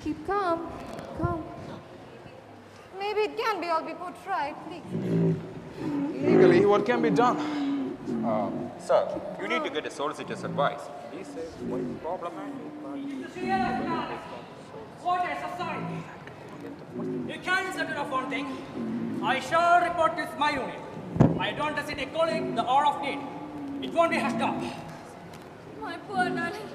S2: Keep calm. Calm.
S9: Maybe it can be all be put right, please.
S8: Legally, what can be done?
S7: Sir, you need to get a solicitor's advice. He says quite problematic.
S10: What a society. You can settle off one thing. I shall report this my unit. I don't hesitate calling the hour of need. It won't be hushed up.
S5: My poor darling.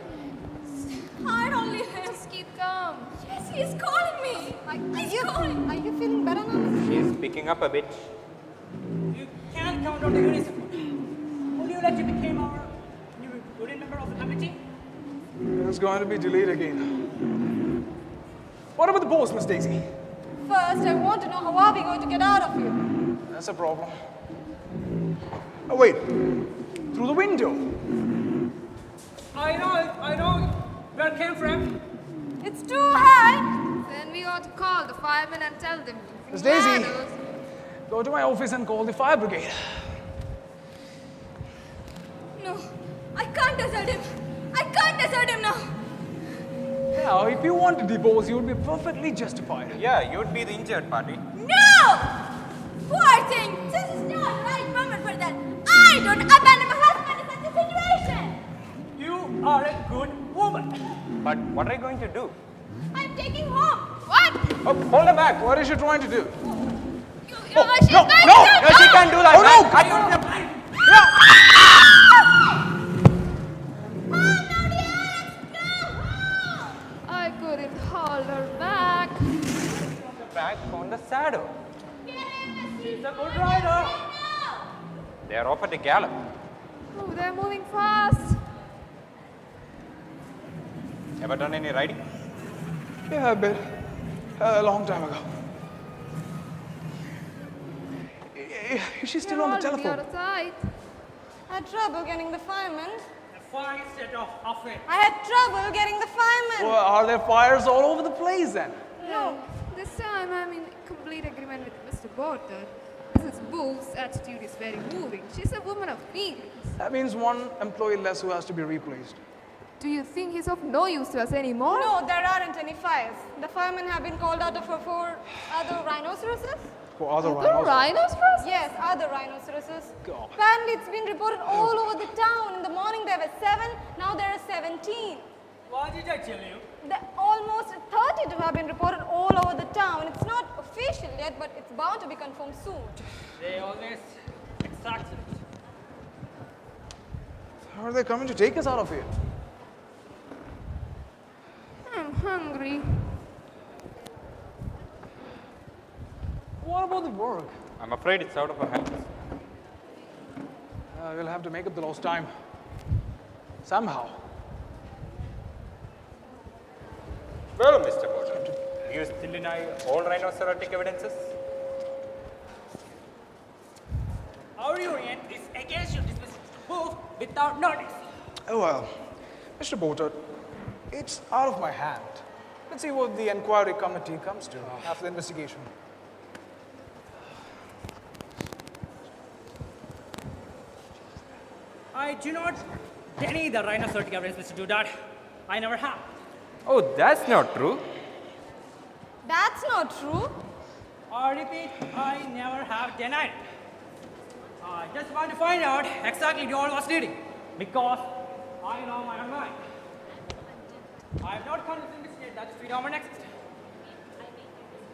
S5: I don't leave him.
S2: Just keep calm.
S5: Yes, he's calling me. He's calling.
S9: Are you feeling better now, Mrs.
S7: She's picking up a bit.
S10: You can't count on the unit support. Would you let you become our new unit member of the committee?
S8: It's going to be delayed again. What about the post, Miss Daisy?
S9: First, I want to know how are we going to get out of here?
S8: That's a problem. Oh, wait. Through the window.
S10: I know where it came from.
S9: It's too high.
S2: Then we ought to call the firemen and tell them.
S8: Miss Daisy,
S2: Ladders.
S8: go to my office and call the fire brigade.
S5: No, I can't desert him. I can't desert him now.
S8: Now, if you want to divorce, you would be perfectly justified.
S7: Yeah, you'd be the injured party.
S5: No! Poor thing. This is not the right moment for that. I don't abandon my husband in such a situation.
S10: You are a good woman.
S7: But what are you going to do?
S5: I'm taking home.
S2: What?
S8: Oh, hold her back. What is she trying to do?
S2: She's
S8: no,
S2: going to...
S8: no!
S7: No, she can't do that.
S8: Oh, no!
S7: man.
S2: I couldn't hold her back.
S7: Back on the saddle.
S10: She's a good rider.
S7: They are off at a gallop.
S2: Oh, they're moving fast.
S7: Ever done any riding?
S8: Yeah, a bit. A long time ago. Is she still
S2: You're
S8: on the
S2: already
S8: telephone?
S2: out of sight.
S9: I had trouble getting the fireman.
S10: The fire set off it.
S9: I had trouble getting the fireman.
S8: Well, are there fires all over the place then?
S2: No, this time I'm in complete agreement with Mr. Bertha. Mrs. Booth's attitude is very moving. She's a woman of feelings.
S8: That means one employee less who has to be replaced.
S2: Do you think he's of no use to us anymore?
S9: No, there aren't any fires. The firemen have been called out for 4 other rhinoceroses.
S8: For other
S2: The
S8: rhinos.
S2: rhinoceros?
S9: Yes, other rhinoceroses.
S8: God.
S9: Apparently, it's been reported all over the town. In the morning, there were 7. Now there are 17.
S10: What did I tell you?
S9: There almost 32 have been reported all over the town. It's not official yet, but it's bound to be confirmed soon.
S10: They always exaggerate.
S8: Are they coming to take us out of here?
S2: I'm hungry.
S8: What about the work?
S7: I'm afraid it's out of our hands.
S8: We'll have to make up the lost time. Somehow.
S7: Well, Mr. Bertha, do you still deny all rhinocerotic evidences?
S10: Our union is against your dismissal move without notice.
S8: Oh well, Mr. Bertha, it's out of my hand. Let's see what the inquiry committee comes to after the investigation.
S10: I do not deny the rhinocerotic evidence, Mr. Dudad. I never have.
S7: Oh, that's not true.
S9: That's not true.
S10: I repeat, I never have denied it. I just want to find out exactly what was leading, because I know my own mind. I have not come to investigate that phenomenon exists.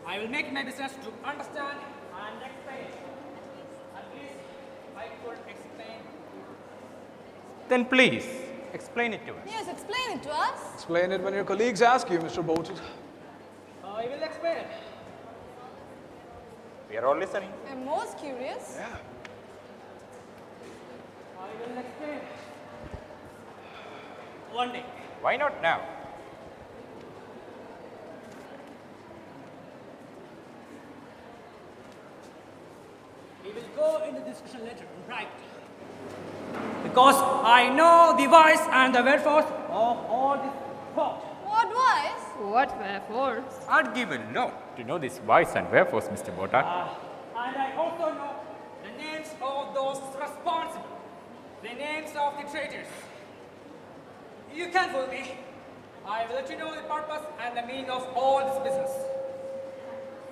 S10: I will make my business to understand and explain. At least I could explain.
S7: Then please, explain it to us.
S9: Yes, explain it to us.
S8: Explain it when your colleagues ask you, Mr. Bertha.
S10: I will explain it.
S7: We are all listening.
S9: I'm most curious.
S8: Yeah.
S10: I will explain it. One day.
S7: Why not now?
S10: We will go into discussion later, right? Because I know the whys and the wherefores of all this thought.
S9: What was?
S2: What wherefore?
S7: I'd give a lot to know these whys and wherefores, Mr. Bertha.
S10: And I also know the names of those responsible, the names of the traitors. You can fool me. I will let you know the purpose and the meaning of all this business.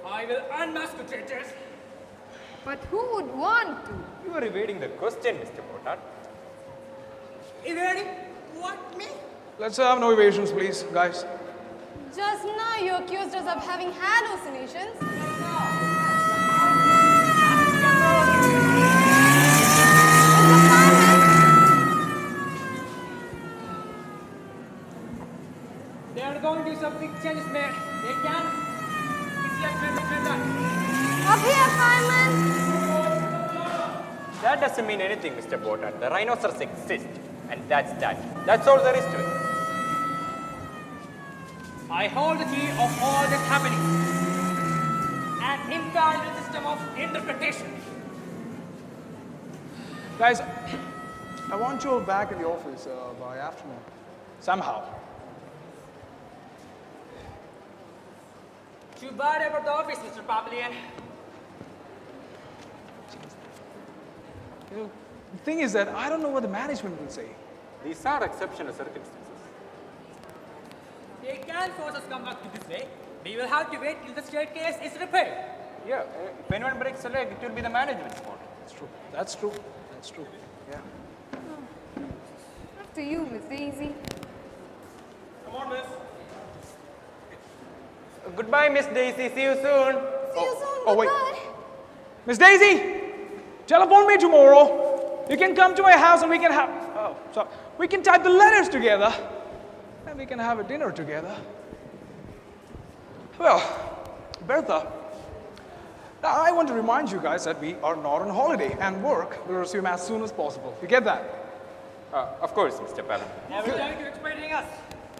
S10: I will unmask the traitors.
S2: But who would want to?
S7: You are evading the question, Mr. Bertha.
S10: Evading? What, me?
S8: Let's have no evasions, please, guys.
S9: Just now you accused us of having hallucinations.
S10: They are going to do some big changes, man. They can. It's less than done.
S9: Up here, fireman.
S7: That doesn't mean anything, Mr. Bertha. The rhinoceros exist, and that's that. That's all there is to it.
S10: I hold the key of all this happening. An infallible system of interpretation.
S8: Guys, I want you all back in the office by afternoon. Somehow.
S10: Too bad about the office, Mr. Papalian.
S8: You know, the thing is that I don't know what the management will say.
S7: These are exceptional circumstances.
S10: They can force us to come back to this way. We will have to wait till the staircase is repaired.
S7: Yeah, if anyone breaks a leg, it will be the management's fault.
S8: That's true. That's true. That's true. Yeah.
S2: After you, Miss Daisy.
S10: Come on, miss.
S7: Goodbye, Miss Daisy. See you soon.
S9: See you soon.
S8: Oh, wait.
S9: Goodbye.
S8: Miss Daisy, telephone me tomorrow. You can come to my house and we can have. Oh, sorry. We can type the letters together, and we can have a dinner together. Well, Bertha, now I want to remind you guys that we are not on holiday, and work will resume as soon as possible. You get that?
S7: Of course, Mr. Pavan.
S10: Never trying to explaining us.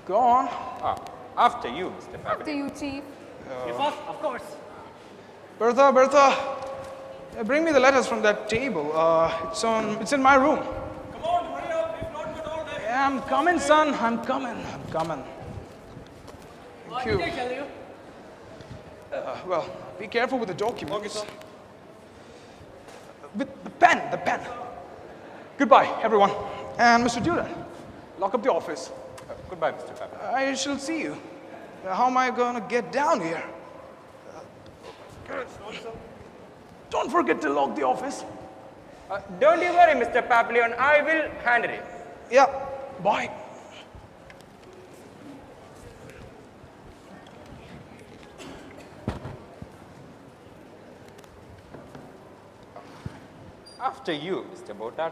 S8: Go on.
S7: After you, Mr.
S2: After
S7: Pavan.
S2: you, Chief.
S10: You first, of course.
S8: Bertha, Bring me the letters from that table. It's in my room.
S10: Come on, hurry up. If not, good all day.
S8: Yeah, I'm coming, son. I'm coming.
S10: What
S8: Thank
S10: did I
S8: you.
S10: tell you?
S8: Well, be careful with the documents. With the pen. Goodbye, everyone. And Mr. Duran, lock up the office.
S7: Goodbye, Mr. Pepper.
S8: I shall see you. How am I going to get down here? Don't forget to lock the office.
S7: Don't you worry, Mr. Papillon. I will handle it.
S8: Yeah, bye.
S7: After you, Mr. Bertha.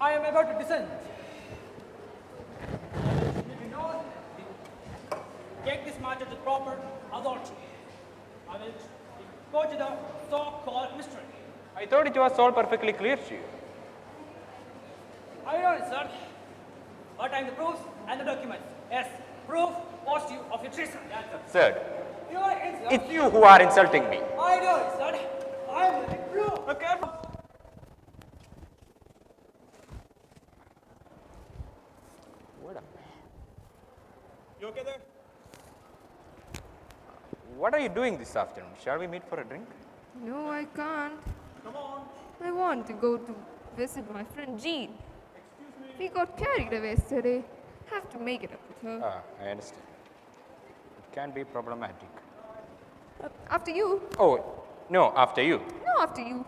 S10: I am about to descend. You know, take this matter to proper authority. I will go to the so-called mystery.
S7: I thought it was all perfectly clear to you.
S10: I know it, sir. But I'm the proofs and the documents. Yes, proof positive of your treason. That's it.
S7: Sir,
S10: You are it, sir.
S7: it's you who are insulting me.
S10: I know it, sir. I will prove. Be careful. You okay there?
S7: What are you doing this afternoon? Shall we meet for a drink?
S2: No, I can't.
S10: Come on.
S2: I want to go to visit my friend Jean. We got carried away yesterday. Have to make it up with her.
S7: I understand. It can be problematic.
S2: After you.
S7: Oh, no, after you.
S2: No, after you.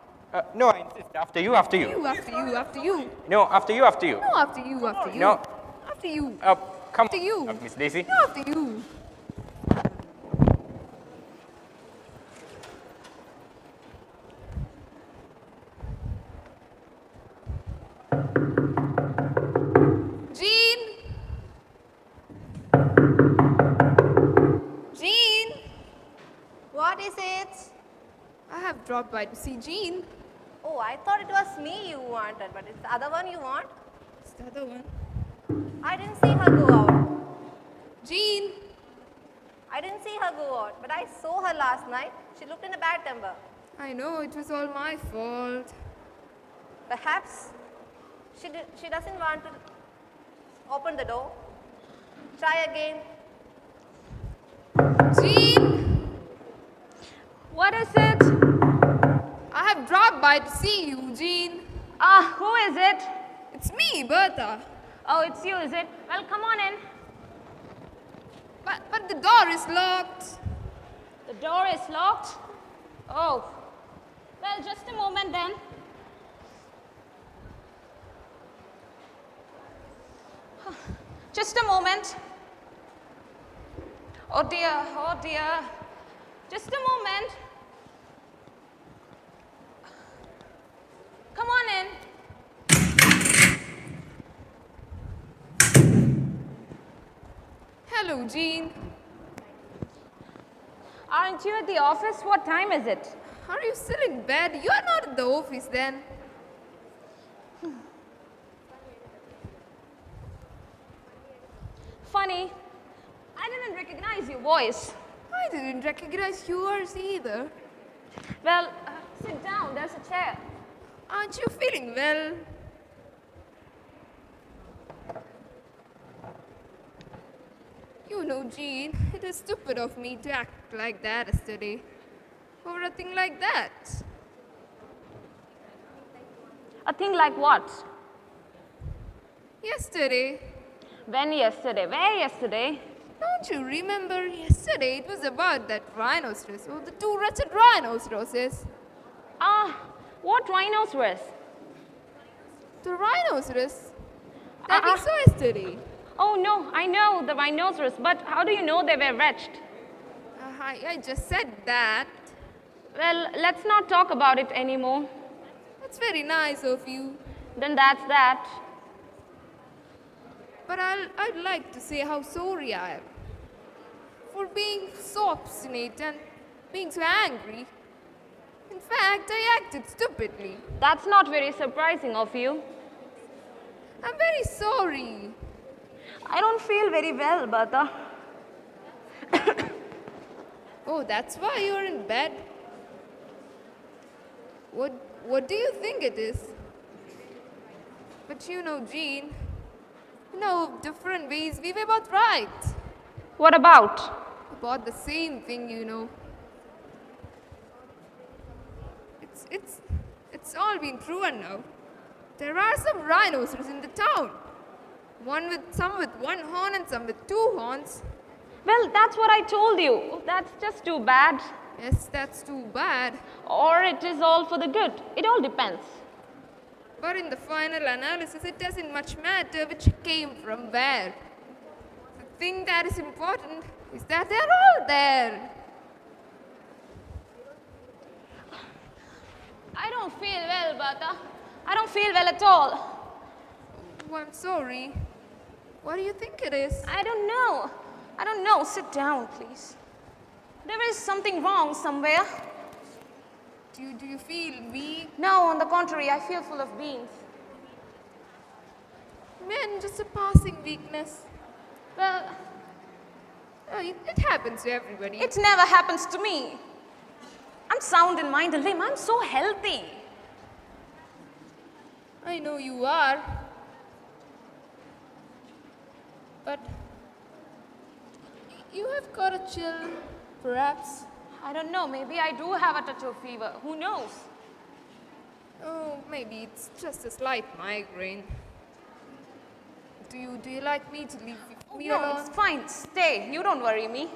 S7: No, I insist. After you, after you.
S2: You, after you, after you.
S7: No, after you, after you.
S2: No, after you, after you.
S7: No.
S2: After you.
S7: Come
S2: After you.
S7: on, Miss Daisy.
S2: No, after you. Jean! Jean!
S9: What is it?
S2: I have dropped by to see Jean.
S9: Oh, I thought it was me you wanted, but it's the other one you want?
S2: It's the other one.
S9: I didn't see her go out.
S2: Jean!
S9: I didn't see her go out, but I saw her last night. She looked in a bad temper.
S2: I know it was all my fault.
S9: Perhaps she doesn't want to open the door. Try again.
S2: Jean!
S1: What is it?
S2: I have dropped by to see you, Jean.
S1: Who is it?
S2: It's me, Bertha.
S1: Oh, it's you, is it? Well, come on in.
S2: But the door is locked.
S1: The door is locked. Oh. Well, just a moment then. Just a moment. Oh dear, oh dear. Just a moment. Come on in.
S2: Hello, Jean.
S1: Aren't you at the office? What time is it?
S2: Are you still in bed? You are not at the office then.
S1: Funny. I didn't recognize your voice.
S2: I didn't recognize yours either.
S1: Well, sit down. There's a chair.
S2: Aren't you feeling well? You know, Jean, it is stupid of me to act like that yesterday. Over a thing like that.
S1: A thing like what?
S2: Yesterday.
S1: When yesterday? Where yesterday?
S2: Don't you remember yesterday? It was about that rhinoceros, or the two wretched rhinoceroses.
S1: What rhinoceros?
S2: The rhinoceros that we saw yesterday.
S1: Oh no, I know the rhinoceros, but how do you know they were wretched?
S2: I just said that.
S1: Well, let's not talk about it anymore.
S2: That's very nice of you.
S1: Then that's that.
S2: But I'd like to say how sorry I am for being so obstinate and being so angry. In fact, I acted stupidly.
S1: That's not very surprising of you.
S2: I'm very sorry.
S9: I don't feel very well, Bertha.
S2: Oh, that's why you're in bed? What do you think it is? But you know, Jean, different ways, we were both right.
S9: What about?
S2: About the same thing. It's all been proven now. There are some rhinoceros in the town. Some with one horn and some with two horns.
S9: Well, that's what I told you. That's just too bad.
S2: Yes, that's too bad.
S9: Or it is all for the good. It all depends.
S2: But in the final analysis, it doesn't much matter which came from where. The thing that is important is that they're all there.
S9: I don't feel well, Bertha. I don't feel well at all.
S2: Oh, I'm sorry. What do you think it is?
S9: I don't know. I don't know. Sit down, please. There is something wrong somewhere.
S2: Do you feel weak?
S9: No, on the contrary, I feel full of beans.
S2: Man, just a passing weakness.
S9: Well,
S2: It happens to everybody.
S9: it never happens to me. I'm sound in mind and limb. I'm so healthy.
S2: I know you are. But you have got a chill, perhaps.
S9: I don't know. Maybe I do have a touch of fever. Who knows?
S2: Oh, maybe it's just a slight migraine. Do you like me to leave me
S9: No,
S2: alone?
S9: it's fine. Stay. You don't worry me.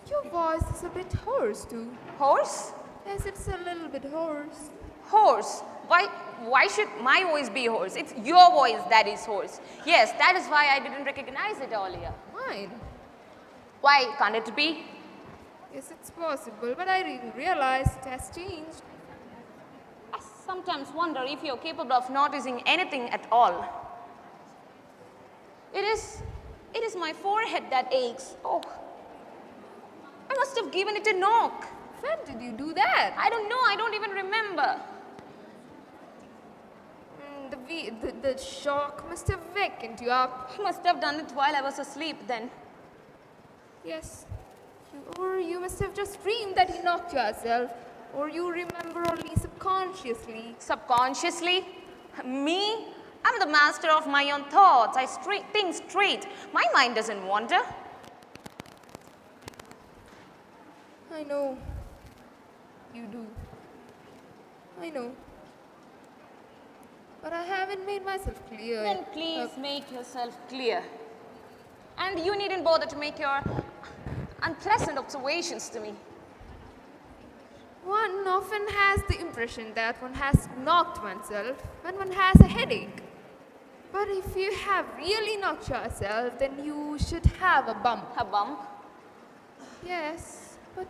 S2: Your voice is a bit hoarse too.
S9: Horse?
S2: Yes, it's a little bit hoarse.
S9: Horse? Why should my voice be hoarse? It's your voice that is hoarse. Yes, that is why I didn't recognize it earlier.
S2: Mine?
S9: Why can't it be?
S2: Yes, it's possible, but I didn't realize it has changed.
S9: I sometimes wonder if you're capable of noticing anything at all. It is my forehead that aches. Oh, I must have given it a knock.
S2: When did you do that?
S9: I don't know. I don't even remember.
S2: The shock must have wakened you up.
S9: I must have done it while I was asleep then.
S2: Yes. Or you must have just dreamed that you knocked yourself. Or you remember only subconsciously.
S9: Subconsciously? Me? I'm the master of my own thoughts. I think straight. My mind doesn't wander.
S2: I know. You do. I know. But I haven't made myself clear.
S9: Then please make yourself clear. And you needn't bother to make your unpleasant observations to me.
S2: One often has the impression that one has knocked oneself when one has a headache. But if you have really knocked yourself, then you should have a bump.
S9: A bump?
S2: Yes, but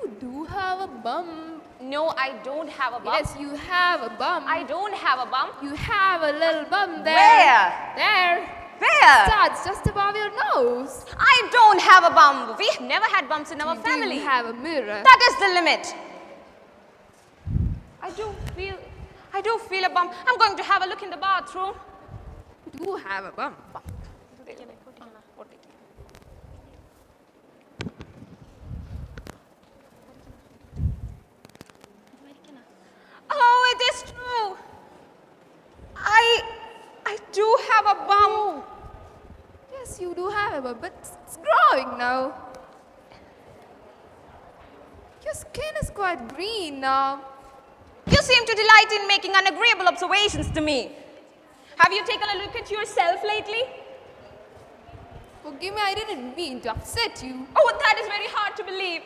S2: you do have a bump.
S9: No, I don't have a bump.
S2: Yes, you have a bump.
S9: I don't have a bump.
S2: You have a little bump there.
S9: Where?
S2: There.
S9: Where?
S2: Starts just above your nose.
S9: I don't have a bump. We have never had bumps in our family.
S2: You have a mirror.
S9: That is the limit. I do feel a bump. I'm going to have a look in the bathroom.
S2: You do have a bump.
S9: Oh, it is true. I do have a bump.
S2: Yes, you do have a bump, but it's growing now. Your skin is quite green now.
S9: You seem to delight in making unagreeable observations to me. Have you taken a look at yourself lately?
S2: Forgive me, I didn't mean to upset you.
S9: Oh, that is very hard to believe.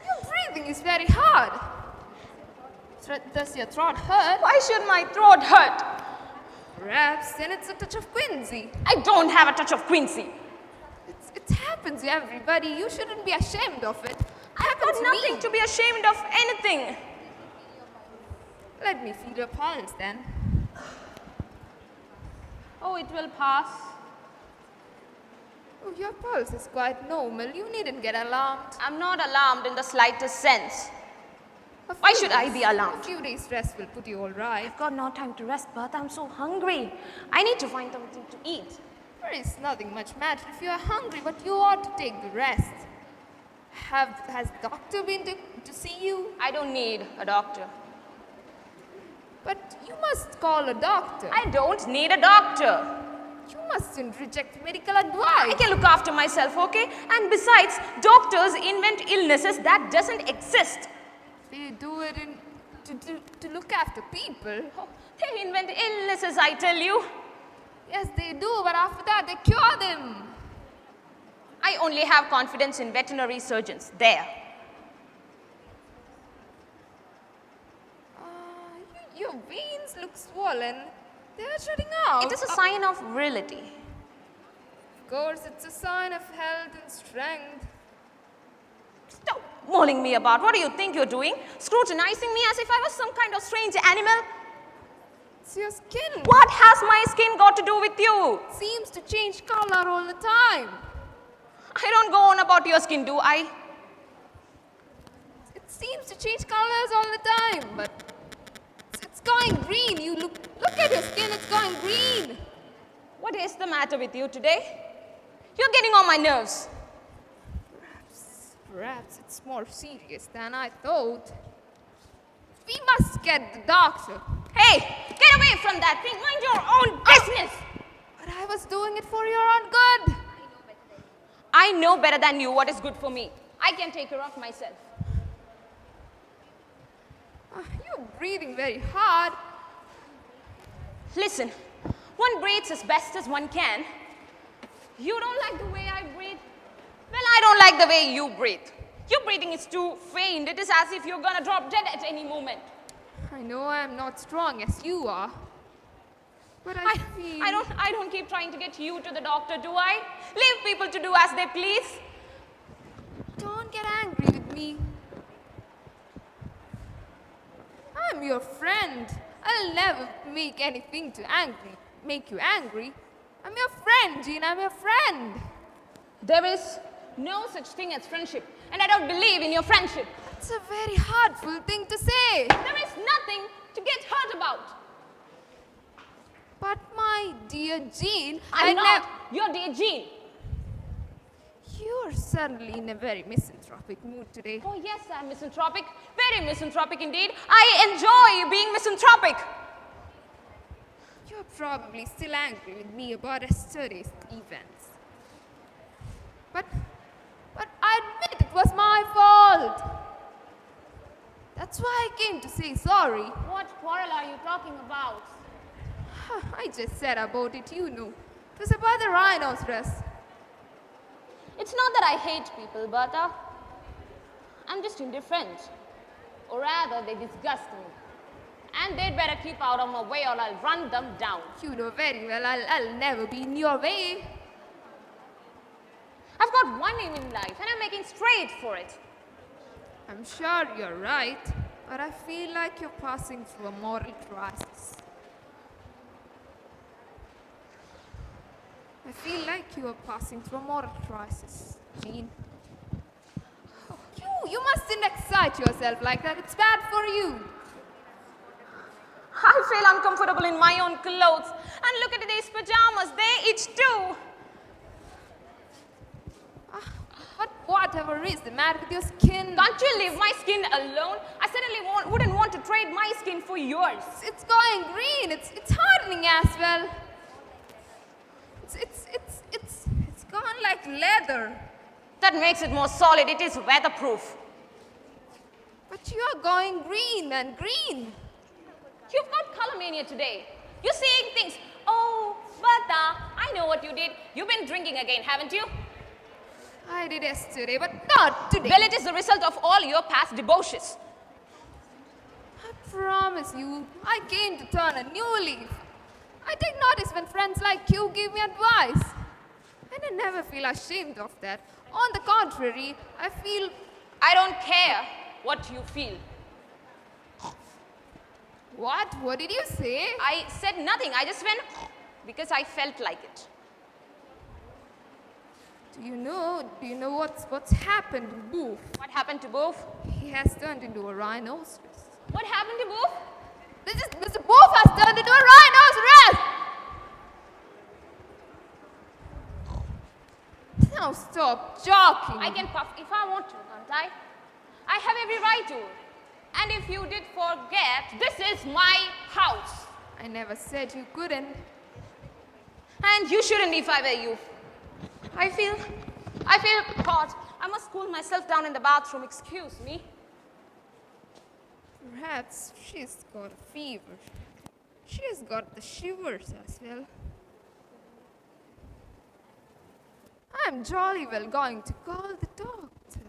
S2: Your breathing is very hard. Does your throat hurt?
S9: Why should my throat hurt?
S2: Perhaps then it's a touch of quinsy.
S9: I don't have a touch of quinsy.
S2: It happens to everybody. You shouldn't be ashamed of it.
S9: I've got nothing to be ashamed of anything.
S2: Let me feel your pulse then.
S9: Oh, it will pass.
S2: Oh, your pulse is quite normal. You needn't get alarmed.
S9: I'm not alarmed in the slightest sense. Why should I be alarmed?
S2: A few days rest will put you all right.
S9: I've got no time to rest, Bertha. I'm so hungry. I need to find something to eat.
S2: There is nothing much matter if you are hungry, but you ought to take the rest. Has doctor been to see you?
S1: I don't need a doctor.
S2: But you must call a doctor.
S1: I don't need a doctor.
S2: You mustn't reject medical advice.
S1: I can look after myself, okay? And besides, doctors invent illnesses that doesn't exist.
S2: They do it to look after people.
S1: Oh, they invent illnesses, I tell you.
S2: Yes, they do, but after that, they cure them.
S1: I only have confidence in veterinary surgeons. There.
S2: Your veins look swollen. They are shutting out.
S1: It is a sign of virility.
S2: Of course, it's a sign of health and strength.
S1: Stop mulling me about. What do you think you're doing? Scrutinizing me as if I was some kind of strange animal?
S2: It's your skin.
S1: What has my skin got to do with you?
S2: It seems to change color all the time.
S1: I don't go on about your skin, do I?
S2: It seems to change colors all the time, but it's going green. You look at your skin, it's going green.
S1: What is the matter with you today? You're getting on my nerves.
S2: Perhaps it's more serious than I thought. We must get the doctor.
S1: Hey, get away from that thing. Mind your own business.
S2: But I was doing it for your own good.
S1: I know better than you what is good for me. I can take care of myself.
S2: You're breathing very hard.
S1: Listen, one breathes as best as one can. You don't like the way I breathe? Well, I don't like the way you breathe. Your breathing is too faint. It is as if you're gonna drop dead at any moment.
S2: I know I'm not strong as you are. But I feel...
S1: I don't keep trying to get you to the doctor, do I? Leave people to do as they please.
S2: Don't get angry with me. I'm your friend. I'll never make anything to make you angry. I'm your friend, Jean. I'm your friend.
S1: There is no such thing as friendship, and I don't believe in your friendship.
S2: It's a very hurtful thing to say.
S1: There is nothing to get hurt about.
S2: But my dear Jean,
S1: I'm not your dear Jean.
S2: You're certainly in a very misanthropic mood today.
S1: Oh yes, I'm misanthropic. Very misanthropic indeed. I enjoy being misanthropic.
S2: You're probably still angry with me about yesterday's events. But I admit it was my fault. That's why I came to say sorry.
S1: What quarrel are you talking about?
S2: I just said about it, you know. It was about the rhinoceros.
S1: It's not that I hate people, Bertha. I'm just indifferent. Or rather, they disgust me. And they'd better keep out of my way or I'll run them down.
S2: You know very well I'll never be in your way.
S1: I've got one aim in life and I'm making straight for it.
S2: I'm sure you're right, but I feel like you're passing through a moral crisis. I feel like you are passing through a moral crisis, Jean. You mustn't excite yourself like that. It's bad for you.
S1: I feel uncomfortable in my own clothes. And look at these pajamas. They itch too.
S2: But whatever is the matter with your skin?
S1: Can't you leave my skin alone? I certainly wouldn't want to trade my skin for yours.
S2: It's going green. It's hardening as well. It's gone like leather.
S1: That makes it more solid. It is weatherproof.
S2: But you are going green and green.
S1: You've got color mania today. You're seeing things. Oh, Bertha, I know what you did. You've been drinking again, haven't you?
S2: I did yesterday, but not today.
S1: Well, it is the result of all your past debauches.
S2: I promise you, I came to turn a new leaf. I take notice when friends like you give me advice. And I never feel ashamed of that. On the contrary, I feel...
S1: I don't care what you feel.
S2: What? What did you say?
S1: I said nothing. I just went because I felt like it.
S2: Do you know what's happened to Boof?
S1: What happened to Boof?
S2: He has turned into a rhinoceros.
S1: What happened to Boof?
S2: Mr. Boof has turned into a rhinoceros! Now stop joking.
S1: I can puff if I want to, can't I? I have every right to. And if you did forget, this is my house.
S2: I never said you couldn't.
S1: And you shouldn't if I were you. I feel hot. I must cool myself down in the bathroom. Excuse me.
S2: Perhaps she's got a fever. She's got the shivers as well. I'm jolly well going to call the doctor.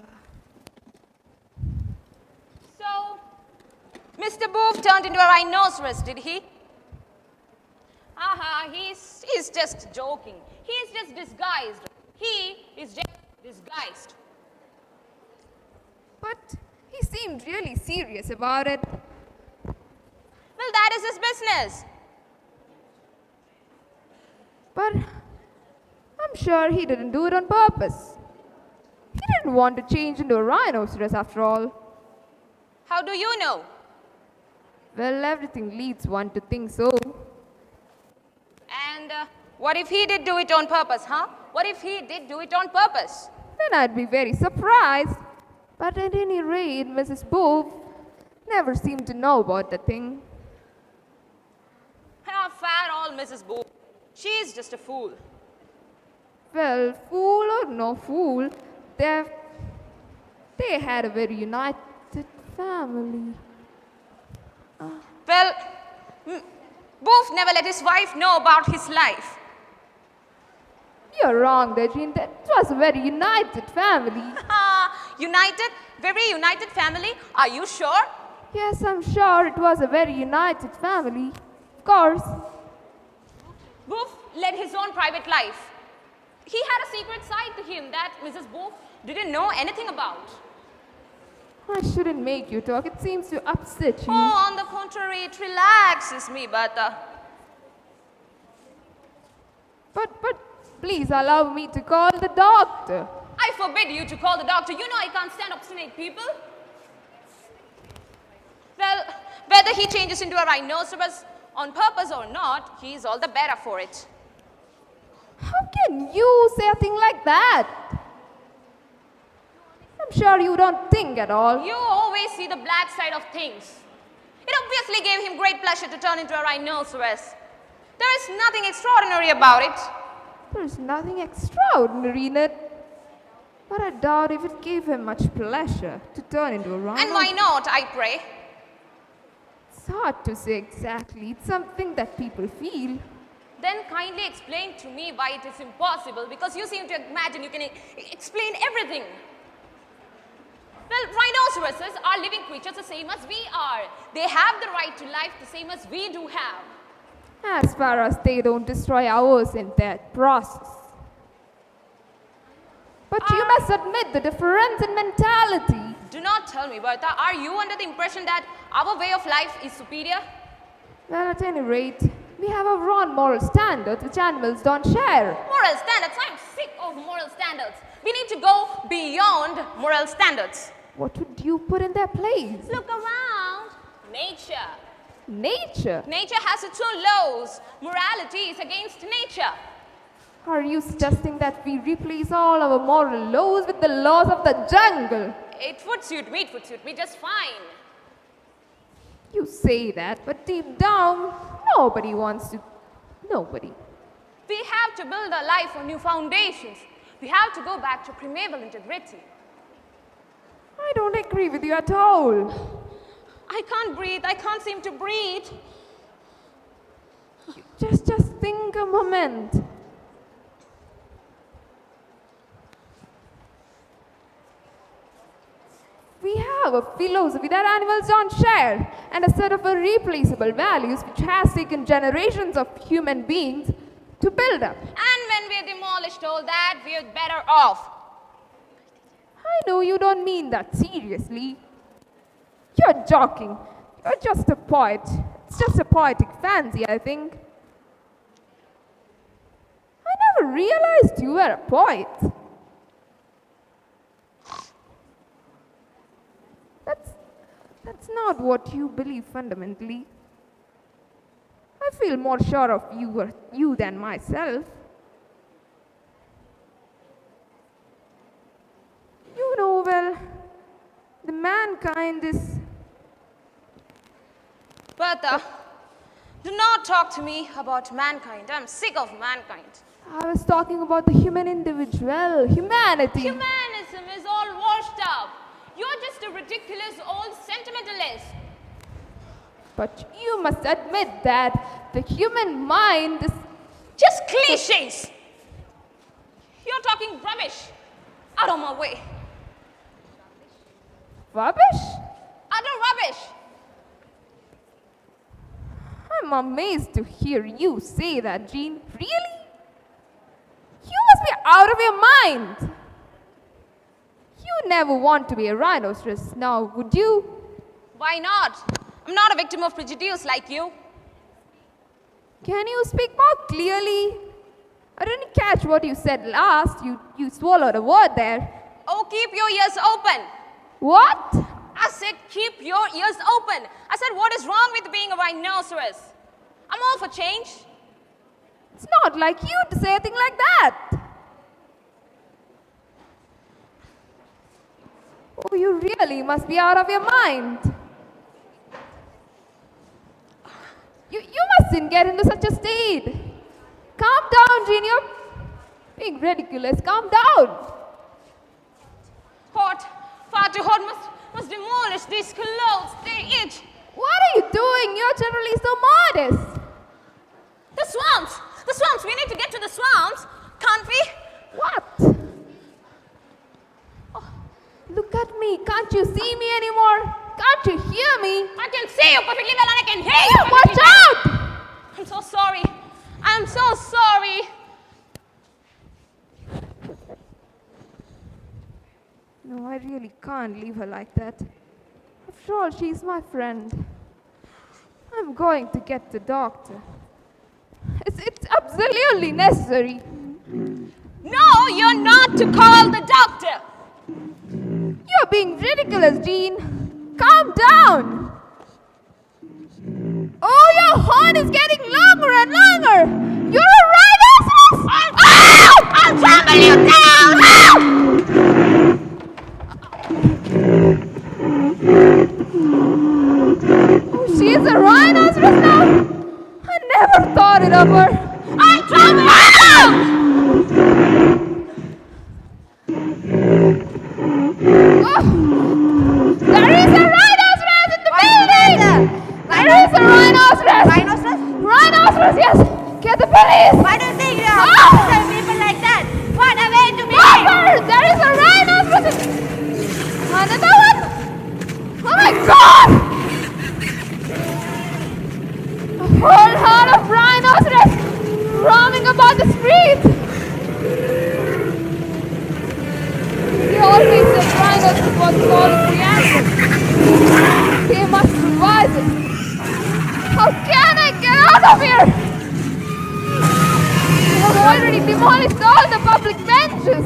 S1: So, Mr. Booth turned into a rhinoceros, did he? Aha, he's just joking. He's just disguised. He is just disguised.
S2: But he seemed really serious about it.
S1: Well, that is his business.
S2: But I'm sure he didn't do it on purpose. He didn't want to change into a rhinoceros after all.
S1: How do you know?
S2: Well, everything leads one to think so.
S1: And what if he did do it on purpose, huh? What if he did do it on purpose?
S2: Then I'd be very surprised. But at any rate, Mrs. Booth never seemed to know about the thing.
S1: Ah, fat old Mrs. Booth. She's just a fool.
S2: Well, fool or no fool, they had a very united family.
S1: Well, Booth never let his wife know about his life.
S2: You're wrong, Eugene. That was a very united family.
S1: United? Very united family? Are you sure?
S2: Yes, I'm sure it was a very united family. Of course.
S1: Booth led his own private life. He had a secret side to him that Mrs. Booth didn't know anything about.
S2: I shouldn't make you talk. It seems to upset you.
S1: Oh, on the contrary, it relaxes me, Bertha.
S2: But please allow me to call the doctor.
S1: I forbid you to call the doctor. You know I can't stand obstinate people. Well, whether he changes into a rhinoceros on purpose or not, he's all the better for it.
S2: How can you say a thing like that? I'm sure you don't think at all.
S1: You always see the black side of things. It obviously gave him great pleasure to turn into a rhinoceros. There is nothing extraordinary about it.
S2: There's nothing extraordinary in it. But I doubt if it gave him much pleasure to turn into a rhino.
S1: And why not, I pray?
S2: It's hard to say exactly. It's something that people feel.
S1: Then kindly explain to me why it is impossible, because you seem to imagine you can explain everything. Well, rhinoceroses are living creatures the same as we are. They have the right to life the same as we do have.
S2: As far as they don't destroy ours in that process. But you must admit the difference in mentality.
S1: Do not tell me, Bertha. Are you under the impression that our way of life is superior?
S2: Well, at any rate, we have our own moral standards which animals don't share.
S1: Moral standards? I'm sick of moral standards. We need to go beyond moral standards.
S2: What would you put in their place?
S1: Look around. Nature.
S2: Nature?
S1: Nature has its own laws. Morality is against nature.
S2: Are you suggesting that we replace all our moral laws with the laws of the jungle?
S1: It would suit me just fine.
S2: You say that, but deep down, nobody wants to. Nobody.
S1: We have to build our life on new foundations. We have to go back to primeval integrity.
S2: I don't agree with you at all.
S1: I can't breathe. I can't seem to breathe.
S2: Just think a moment. We have a philosophy that animals don't share, and a set of irreplaceable values which has taken generations of human beings to build up.
S1: And when we demolished all that, we're better off.
S2: I know you don't mean that seriously. You're joking. You're just a poet. It's just a poetic fancy, I think. I never realized you were a poet. That's not what you believe fundamentally. I feel more sure of you than myself. mankind is...
S1: Bertha, do not talk to me about mankind. I'm sick of mankind.
S2: I was talking about the human individual, humanity.
S1: Humanism is all washed up. You're just a ridiculous old sentimentalist.
S2: But you must admit that the human mind is...
S1: Just cliches. You're talking rubbish. Out of my way.
S2: Rubbish?
S1: Utter rubbish.
S2: I'm amazed to hear you say that, Jean. Really? You must be out of your mind. You never want to be a rhinoceros now, would you?
S1: Why not? I'm not a victim of prejudice like you.
S2: Can you speak more clearly? I didn't catch what you said last. You swallowed a word there.
S1: Oh, keep your ears open.
S2: What?
S1: I said keep your ears open. I said what is wrong with being a rhinoceros? I'm all for change.
S2: It's not like you to say a thing like that. Oh, you really must be out of your mind. You mustn't get into such a state. Calm down, Jean. You're being ridiculous. Calm down.
S1: Hot, far too hot, must demolish these clothes. They itch.
S2: What are you doing? You're generally so modest.
S1: The swamps. The swamps. We need to get to the swamps. Can't we?
S2: What? Oh, look at me. Can't you see me anymore? Can't you hear me?
S1: I can see you perfectly well and I can hear you.
S2: Watch out!
S1: I'm so sorry. I'm so sorry.
S2: No, I really can't leave her like that. After all, she's my friend. I'm going to get the doctor. It's absolutely necessary.
S1: No, you're not to call the doctor.
S2: You're being ridiculous, Jean. Calm down. Oh, your horn is getting longer and longer. You're a rhinoceros.
S1: I'll trample you down.
S2: Oh, she's a rhinoceros now? I never thought it of her.
S1: I'll trample you down.
S2: Oh, there is a rhinoceros in the building. There is a rhinoceros.
S5: Rhinoceros?
S2: Rhinoceros, yes. Get the police.
S5: Why do you think you have to people like that? What a way to be!
S2: Mother, there is a rhinoceros. Another one. Oh my God. A whole herd of rhinoceros roaming about the streets. They always said rhinoceros was falling creature. They must revise it. How can I get out of here? They have already demolished all the public benches.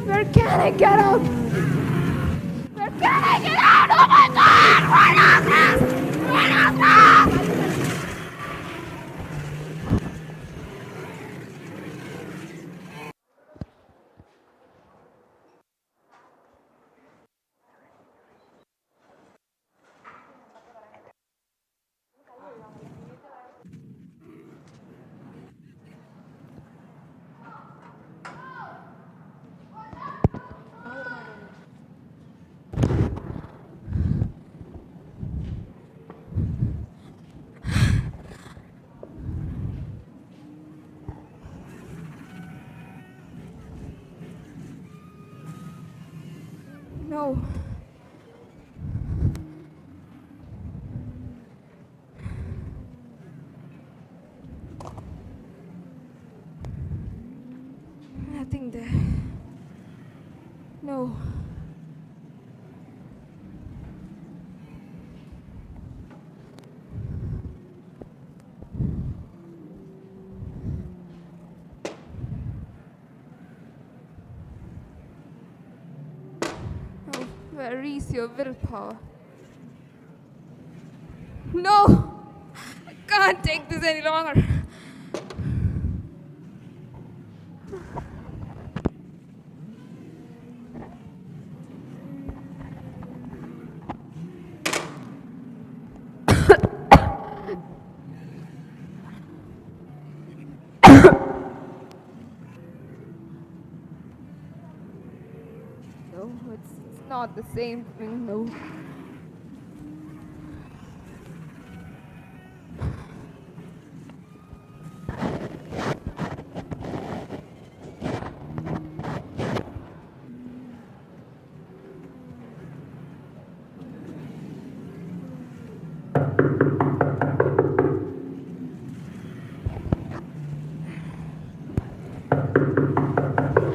S2: Where can I get out? Where can I get out? Oh my God! Rhinoceros! Rhinoceros! No. Nothing there. No. Oh, where is your willpower? No! I can't take this any longer. No, it's not the same thing, no.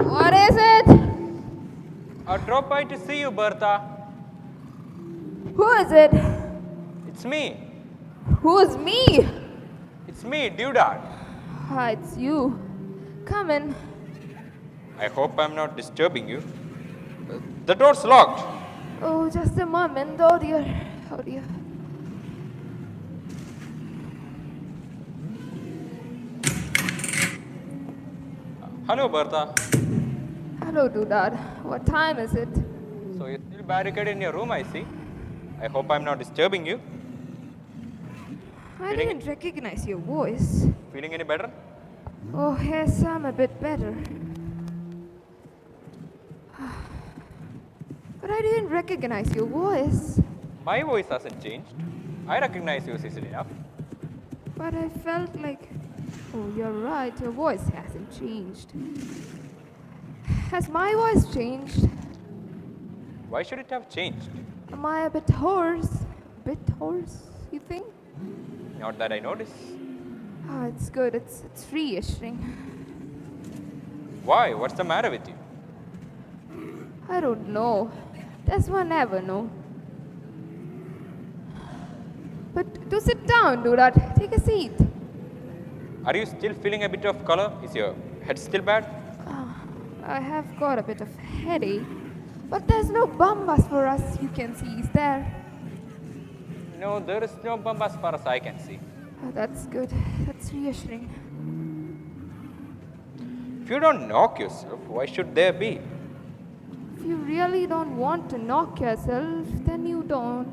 S2: What is it?
S7: I dropped by to see you, Bertha.
S2: Who is it?
S7: It's me.
S2: Who's me?
S7: It's me, Dudar.
S2: Ah, it's you. Come in.
S7: I hope I'm not disturbing you. The door's locked.
S2: Oh, just a moment. Oh dear. Oh dear.
S7: Hello, Bertha.
S2: Hello, Dudad. What time is it?
S7: So you're still barricaded in your room, I see. I hope I'm not disturbing you.
S2: I
S7: Feeling
S2: didn't recognize your voice.
S7: Feeling any better?
S2: Oh, yes, I'm a bit better. But I didn't recognize your voice.
S7: My voice hasn't changed. I recognize yours easily enough.
S2: But I felt like... Oh, you're right, your voice hasn't changed. Has my voice changed?
S7: Why should it have changed?
S2: Am I a bit hoarse? A bit hoarse, you think?
S7: Not that I notice.
S2: Oh, it's good. It's reassuring.
S7: Why? What's the matter with you?
S2: I don't know. Does one ever know? But do sit down, Durat. Take a seat.
S7: Are you still feeling a bit of color? Is your head still bad?
S2: I have got a bit of headache. But there's no bombas for us, you can see, is there?
S7: No, there is no bump as far as I can see.
S2: Oh, that's good. That's reassuring.
S7: If you don't knock yourself, why should there be?
S2: If you really don't want to knock yourself, then you don't.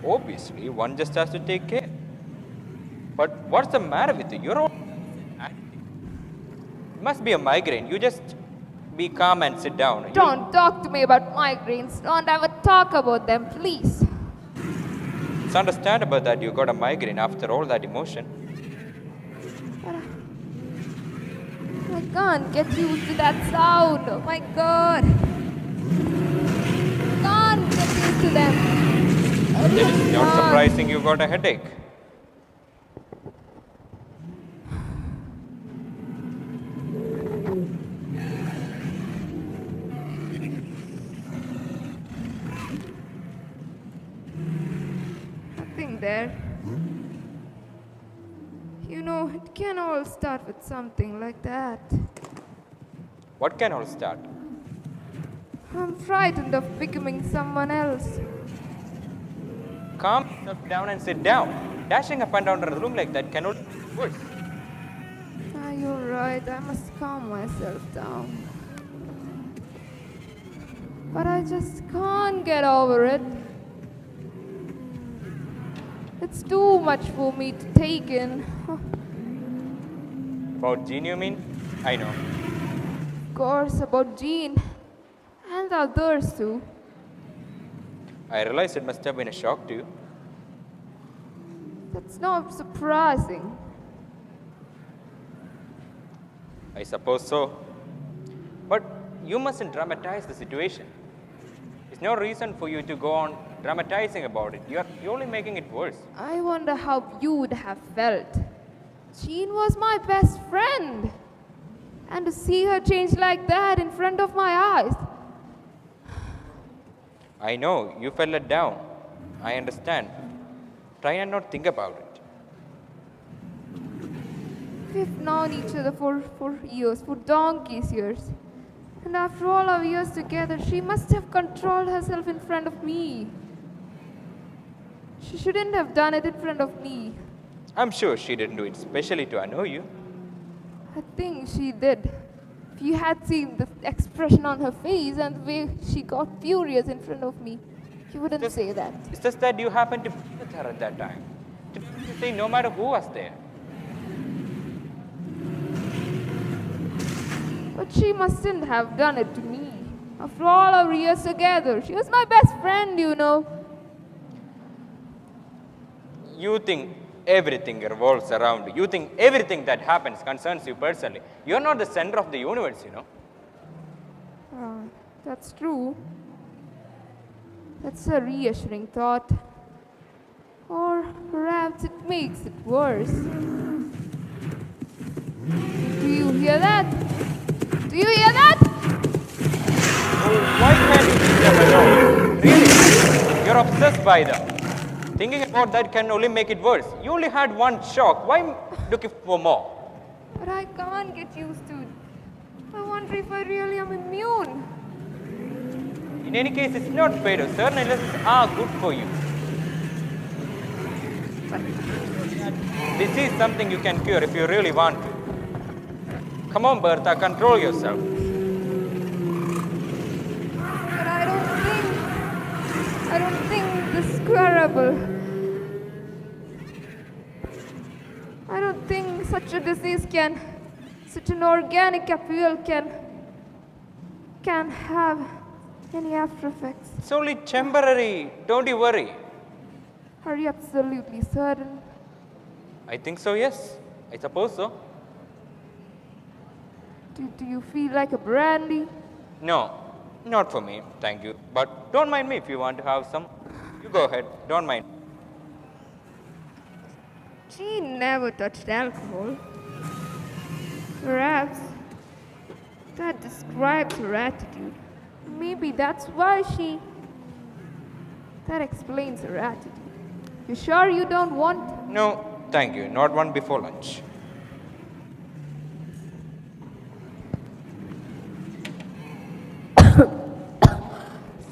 S7: Obviously, one just has to take care. But what's the matter with you? You're all... It must be a migraine. You just be calm and sit down.
S2: Don't talk to me about migraines. Don't ever talk about them, please.
S7: It's understandable that you got a migraine after all that emotion.
S2: But I can't get used to that sound. Oh my god. Can't get used to them.
S7: It is not surprising you got a headache.
S2: Nothing there. You know, it can all start with something like that.
S7: What can all start?
S2: I'm frightened of becoming someone else.
S7: Calm yourself down and sit down. Dashing up and down the room like that cannot be worse.
S2: Ah, you're right. I must calm myself down. But I just can't get over it. It's too much for me to take in.
S7: About Jean, you mean? I know.
S2: Of course, about Jean. And others too.
S7: I realize it must have been a shock to you.
S2: That's not surprising.
S7: I suppose so. But you mustn't dramatize the situation. There's no reason for you to go on dramatizing about it. You're only making it worse.
S2: I wonder how you would have felt. Jean was my best friend. And to see her change like that in front of my eyes.
S7: I know, you felt let down. I understand. Try and not think about it.
S2: We've known each other for years, for donkey's years. And after all our years together, she must have controlled herself in front of me. She shouldn't have done it in front of me.
S7: I'm sure she didn't do it specially to annoy you.
S2: I think she did. If you had seen the expression on her face and the way she got furious in front of me, you wouldn't say that.
S7: It's just that you happened to be with her at that time. To say no matter who was there.
S2: But she mustn't have done it to me. After all our years together, she was my best friend, you know.
S7: You think everything revolves around you. You think everything that happens concerns you personally. You are not the center of the universe, you know.
S2: That's true. That's a reassuring thought. Or perhaps it makes it worse. Do you hear that? Do you hear that?
S7: Why can't you leave them alone? Really? You're obsessed by them. Thinking about that can only make it worse. You only had one shock. Why looking for more?
S2: But I can't get used to it. I wonder if I really am immune.
S7: In any case, it's not fatal. Certain illnesses are good for you. This is something you can cure if you really want to. Come on, Bertha, control yourself.
S2: But I don't think this is curable. I don't think such a disease such an organic appeal can have any after effects.
S7: It's only temporary. Don't you worry.
S2: Are you absolutely certain?
S7: I think so, yes. I suppose so.
S2: Do you feel like a brandy?
S7: No, not for me, thank you. But don't mind me if you want to have some. You go ahead, don't mind.
S2: She never touched alcohol. Perhaps that describes her attitude. Maybe that's why that explains her attitude. You sure you don't want?
S7: No, thank you. Not one before lunch.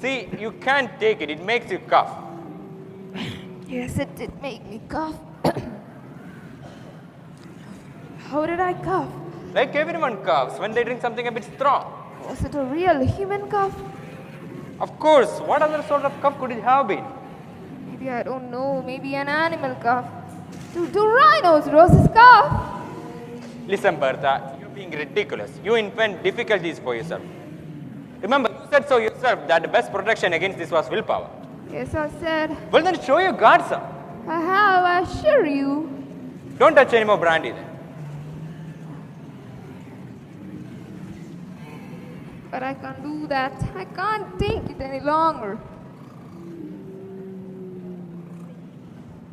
S7: See, you can't take it. It makes you cough.
S2: Yes, it did make me cough. How did I cough?
S7: Like everyone coughs when they drink something a bit strong.
S2: Was it a real human cough?
S7: Of course. What other sort of cough could it have been?
S2: Maybe I don't know. Maybe an animal cough. Do rhinoceroses cough?
S7: Listen, Bertha, you're being ridiculous. You invent difficulties for yourself. Remember, you said so yourself that the best protection against this was willpower.
S2: Yes, I said.
S7: Well, then show your guards up.
S2: I have, I assure you.
S7: Don't touch any more brandy then.
S2: But I can't do that. I can't take it any longer.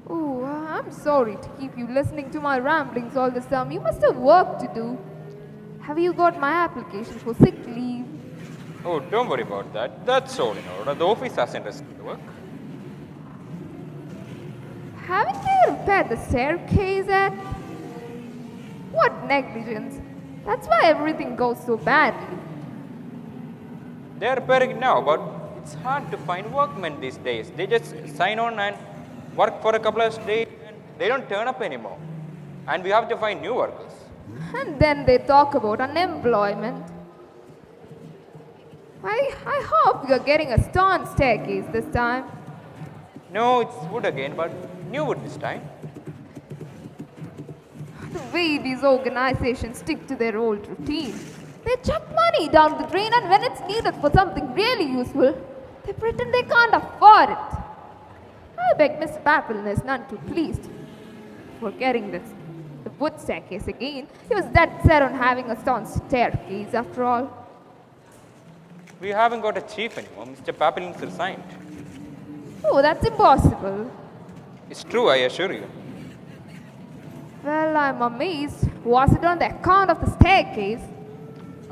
S2: Oh, I'm sorry to keep you listening to my ramblings all this time. You must have work to do. Have you got my application for sick leave?
S7: Oh, don't worry about that. That's all in order. The office hasn't resumed work.
S2: Haven't they repaired the staircase yet? What negligence. That's why everything goes so badly.
S7: They're repairing it now, but it's hard to find workmen these days. They just sign on and work for a couple of days and they don't turn up anymore. And we have to find new workers.
S2: And then they talk about unemployment. I hope you're getting a stone staircase this time.
S7: No, it's wood again, but new wood this time.
S2: The way these organizations stick to their old routine. They chuck money down the drain, and when it's needed for something really useful, they pretend they can't afford it. I beg Mr. Papillon is none too pleased for getting the wood staircase again. He was dead set on having a stone staircase after all.
S7: We haven't got a chief anymore. Mr. Papillon's resigned.
S2: Oh, that's impossible.
S7: It's true, I assure you.
S2: Well, I'm amazed. Was it on the account of the staircase?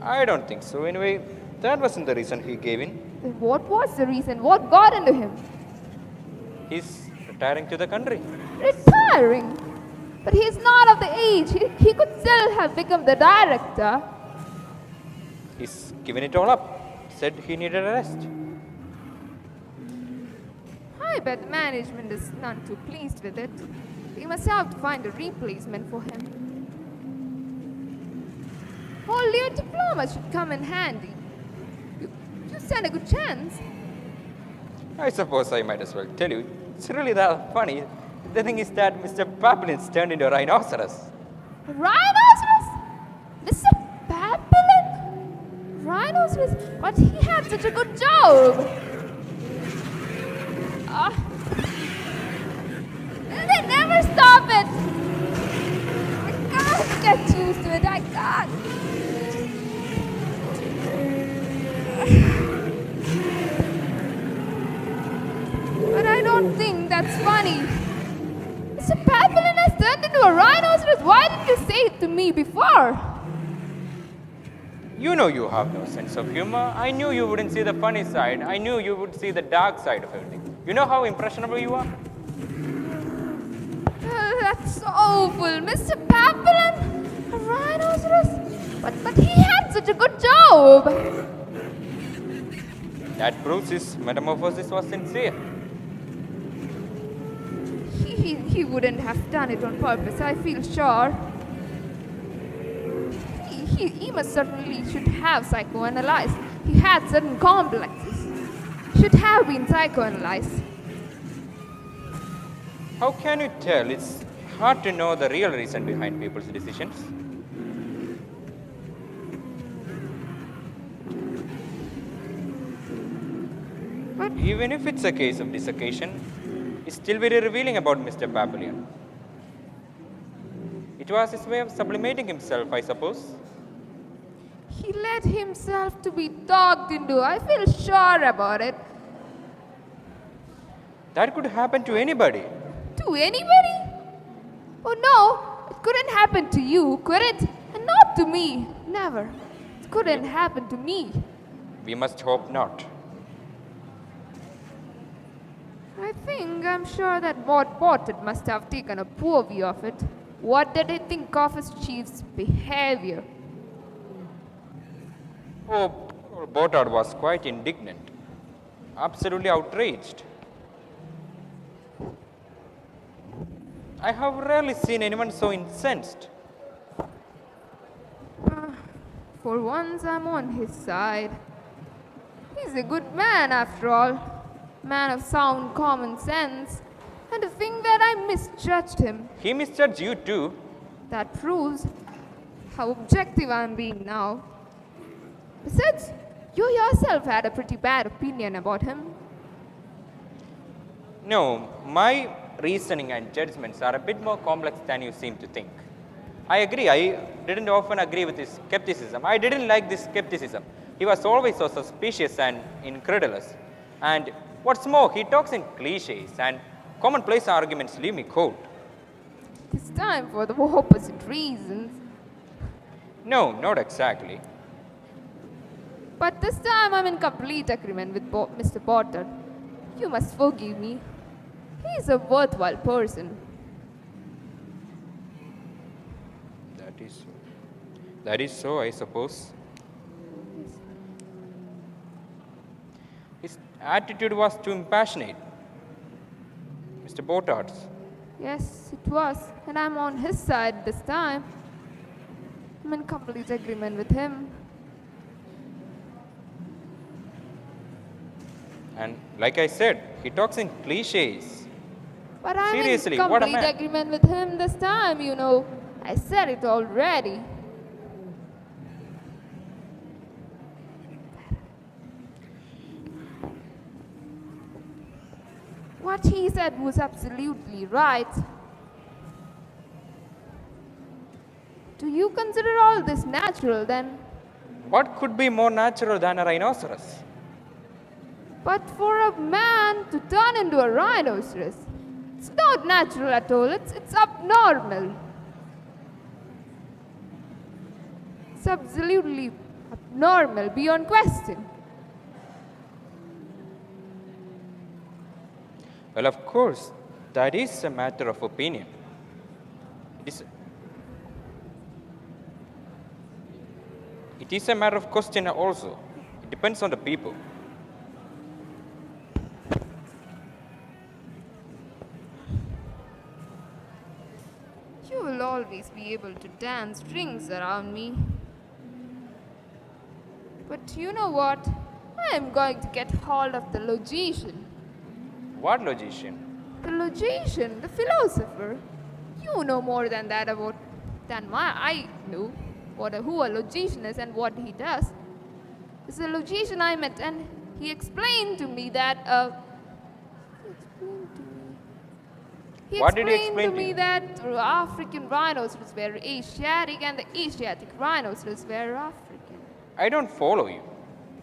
S7: I don't think so. Anyway, that wasn't the reason he gave in.
S2: Then what was the reason? What got into him?
S7: He's retiring to the country.
S2: Retiring? But he's not of the age. He could still have become the director.
S7: He's given it all up. Said he needed a rest.
S2: I bet the management is none too pleased with it. We must have to find a replacement for him. All your diploma should come in handy. You stand a good chance.
S7: I suppose I might as well tell you. It's really that funny. The thing is that Mr. Papillon's turned into a rhinoceros.
S2: Rhinoceros? Mr. Papillon? Rhinoceros? rhinoceros, but he had such a good job. They never stop it. I can't get used to it. I can't. But I don't think that's funny. Mr. Papillon has turned into a rhinoceros. Why didn't you say it to me before?
S7: You know you have no sense of humor. I knew you wouldn't see the funny side. I knew you would see the dark side of everything. You know how impressionable you are?
S2: That's awful. Mr. Papillon, a rhinoceros? But he had such a good job.
S7: That proves his metamorphosis was sincere.
S2: He wouldn't have done it on purpose, I feel sure. He must certainly should have psychoanalyzed. He had certain complexes. Should have been psychoanalyzed.
S7: How can you tell? It's hard to know the real reason behind people's decisions.
S2: But
S7: Even if it's a case of dislocation, it's still very revealing about Mr. Papillon. It was his way of sublimating himself, I suppose.
S2: he let himself to be talked into. I feel sure about it.
S7: That could happen to anybody.
S2: To anybody? Oh no, it couldn't happen to you, could it? And not to me. Never. It couldn't happen to me.
S7: We must hope not.
S2: I'm sure that Bertha must have taken a poor view of it. What did he think of his chief's behavior?
S7: Oh, poor Bertha was quite indignant, absolutely outraged. I have rarely seen anyone so incensed.
S2: For once, I'm on his side. He's a good man, after all. Man of sound common sense. And to think that I misjudged him.
S7: He misjudged you too.
S2: That proves how objective I'm being now. Besides, you yourself had a pretty bad opinion about him.
S7: No, my reasoning and judgments are a bit more complex than you seem to think. I agree, I didn't often agree with his skepticism. I didn't like this skepticism. He was always so suspicious and incredulous. And what's more, he talks in cliches and commonplace arguments leave me cold.
S2: This time for the opposite reasons.
S7: No, not exactly.
S2: But this time I'm in complete agreement with Mr. Potter. You must forgive me. He's a worthwhile person.
S7: That is so, I suppose. His attitude was too impassionate. Mr. Botart's.
S2: Yes, it was. And I'm on his side this time. I'm in complete agreement with him.
S7: And like I said, he talks in cliches.
S2: But I'm
S7: Seriously,
S2: in
S7: what a
S2: complete
S7: man.
S2: agreement with him this time, you know. I said it already. What he said was absolutely right. Do you consider all this natural then?
S7: What could be more natural than a rhinoceros?
S2: But for a man to turn into a rhinoceros, it's not natural at all. It's abnormal. It's absolutely abnormal, beyond question.
S7: Well, of course, that is a matter of opinion. It is a matter of question also. It depends on the people.
S2: You will always be able to dance strings around me. But you know what? I am going to get hold of the logician.
S7: What logician?
S2: The logician, the philosopher. You know more than that I know who a logician is and what he does. It's a logician I met, and he explained to me that.
S7: What did he explain to you?
S2: that the African rhinoceros were Asiatic and the Asiatic rhinoceros were African.
S7: I don't follow you.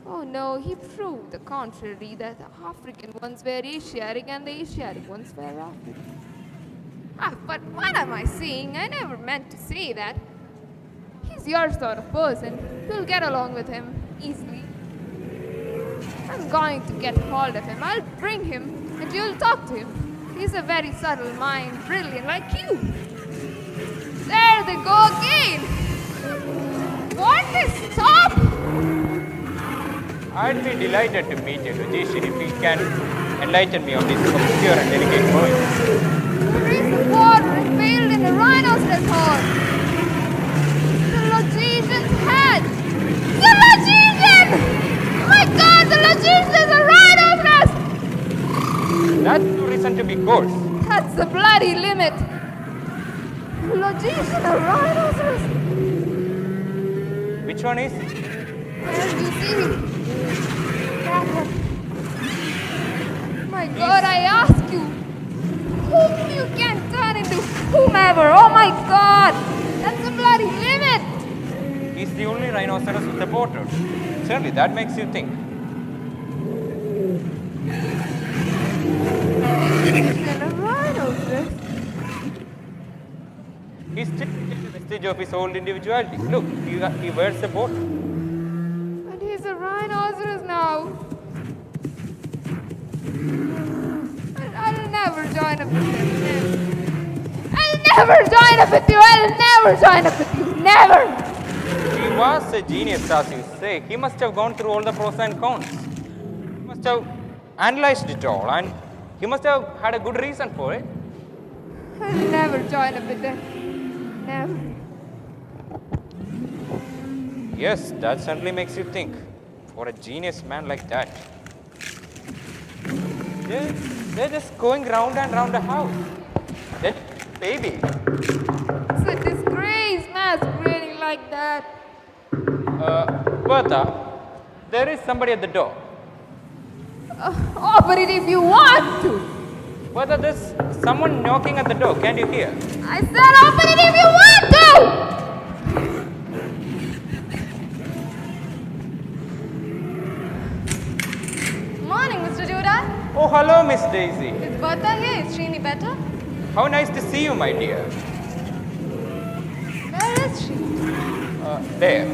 S2: Oh no, he proved the contrary, that the African ones were Asiatic and the Asiatic ones were African. But what am I saying? I never meant to say that. He's your sort of person. You'll get along with him easily. I'm going to get hold of him. I'll bring him and you'll talk to him. He's a very subtle mind, brilliant like you. There they go again. Won't they stop?
S7: I'd be delighted to meet a logician if he can enlighten me on these obscure and delicate points.
S2: There is water and failed in the rhinoceros horn. The logician's head. The logician! My God, the logician is a rhinoceros!
S7: That's no reason to be coarse.
S2: That's the bloody limit. The logician, a rhinoceros.
S7: Which one is?
S2: There you see. That one. My God, I ask you. Whom you can turn into whomever. Oh my God. That's the bloody limit.
S7: He's the only rhinoceros with a portrait. Certainly, that makes you think.
S2: And a rhinoceros.
S7: He's still the vestige of his old individuality. Look, he wears a portrait.
S2: But he's a rhinoceros now. And I'll never join up with him. I'll never join up with you. I'll never join up with you. Never.
S7: He was a genius, as you say. He must have gone through all the pros and cons. He must have analyzed it all, and he must have had a good reason for it.
S2: I'll never join up with them. Never.
S7: Yes, that certainly makes you think. For a genius man like that. They're just going round and round the house. That baby.
S2: It's a disgrace masquerading like that.
S7: Bertha, there is somebody at the door.
S2: Open it if you want to.
S7: Bertha, there's someone knocking at the door. Can you hear?
S2: I said open it if you want to.
S9: Morning, Mr. Judah.
S7: Oh, hello, Miss Daisy.
S9: Is Bertha here? Is she any better?
S7: How nice to see you, my dear.
S9: Where is she?
S7: There.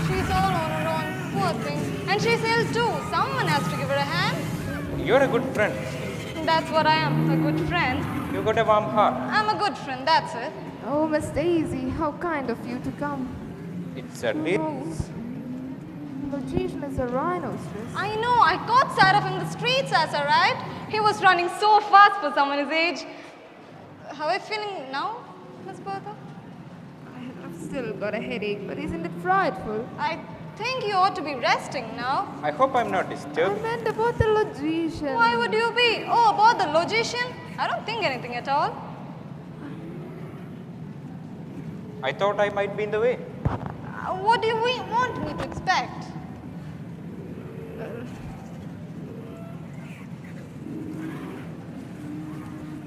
S9: She's all on her own. Poor thing. And she's ill too. Someone has to give her a hand.
S7: You're a good friend.
S9: That's what I am, a good friend.
S7: You got a warm heart.
S9: I'm a good friend, that's it.
S2: Oh, Miss Daisy, how kind of you to come.
S7: It certainly
S2: Oh,
S7: is.
S2: Logician is a rhinoceros.
S9: I know, I caught sight of him in the streets as I arrived. He was running so fast for someone his age. How are you feeling now, Miss Bertha?
S2: I've still got a headache, but isn't it frightful?
S9: I think you ought to be resting now.
S7: I hope I'm not
S2: I
S7: disturbed.
S2: meant about the logician.
S9: Why would you be? Oh, about the logician? I don't think anything at all.
S7: I thought I might be in the way.
S9: What do you want me to expect?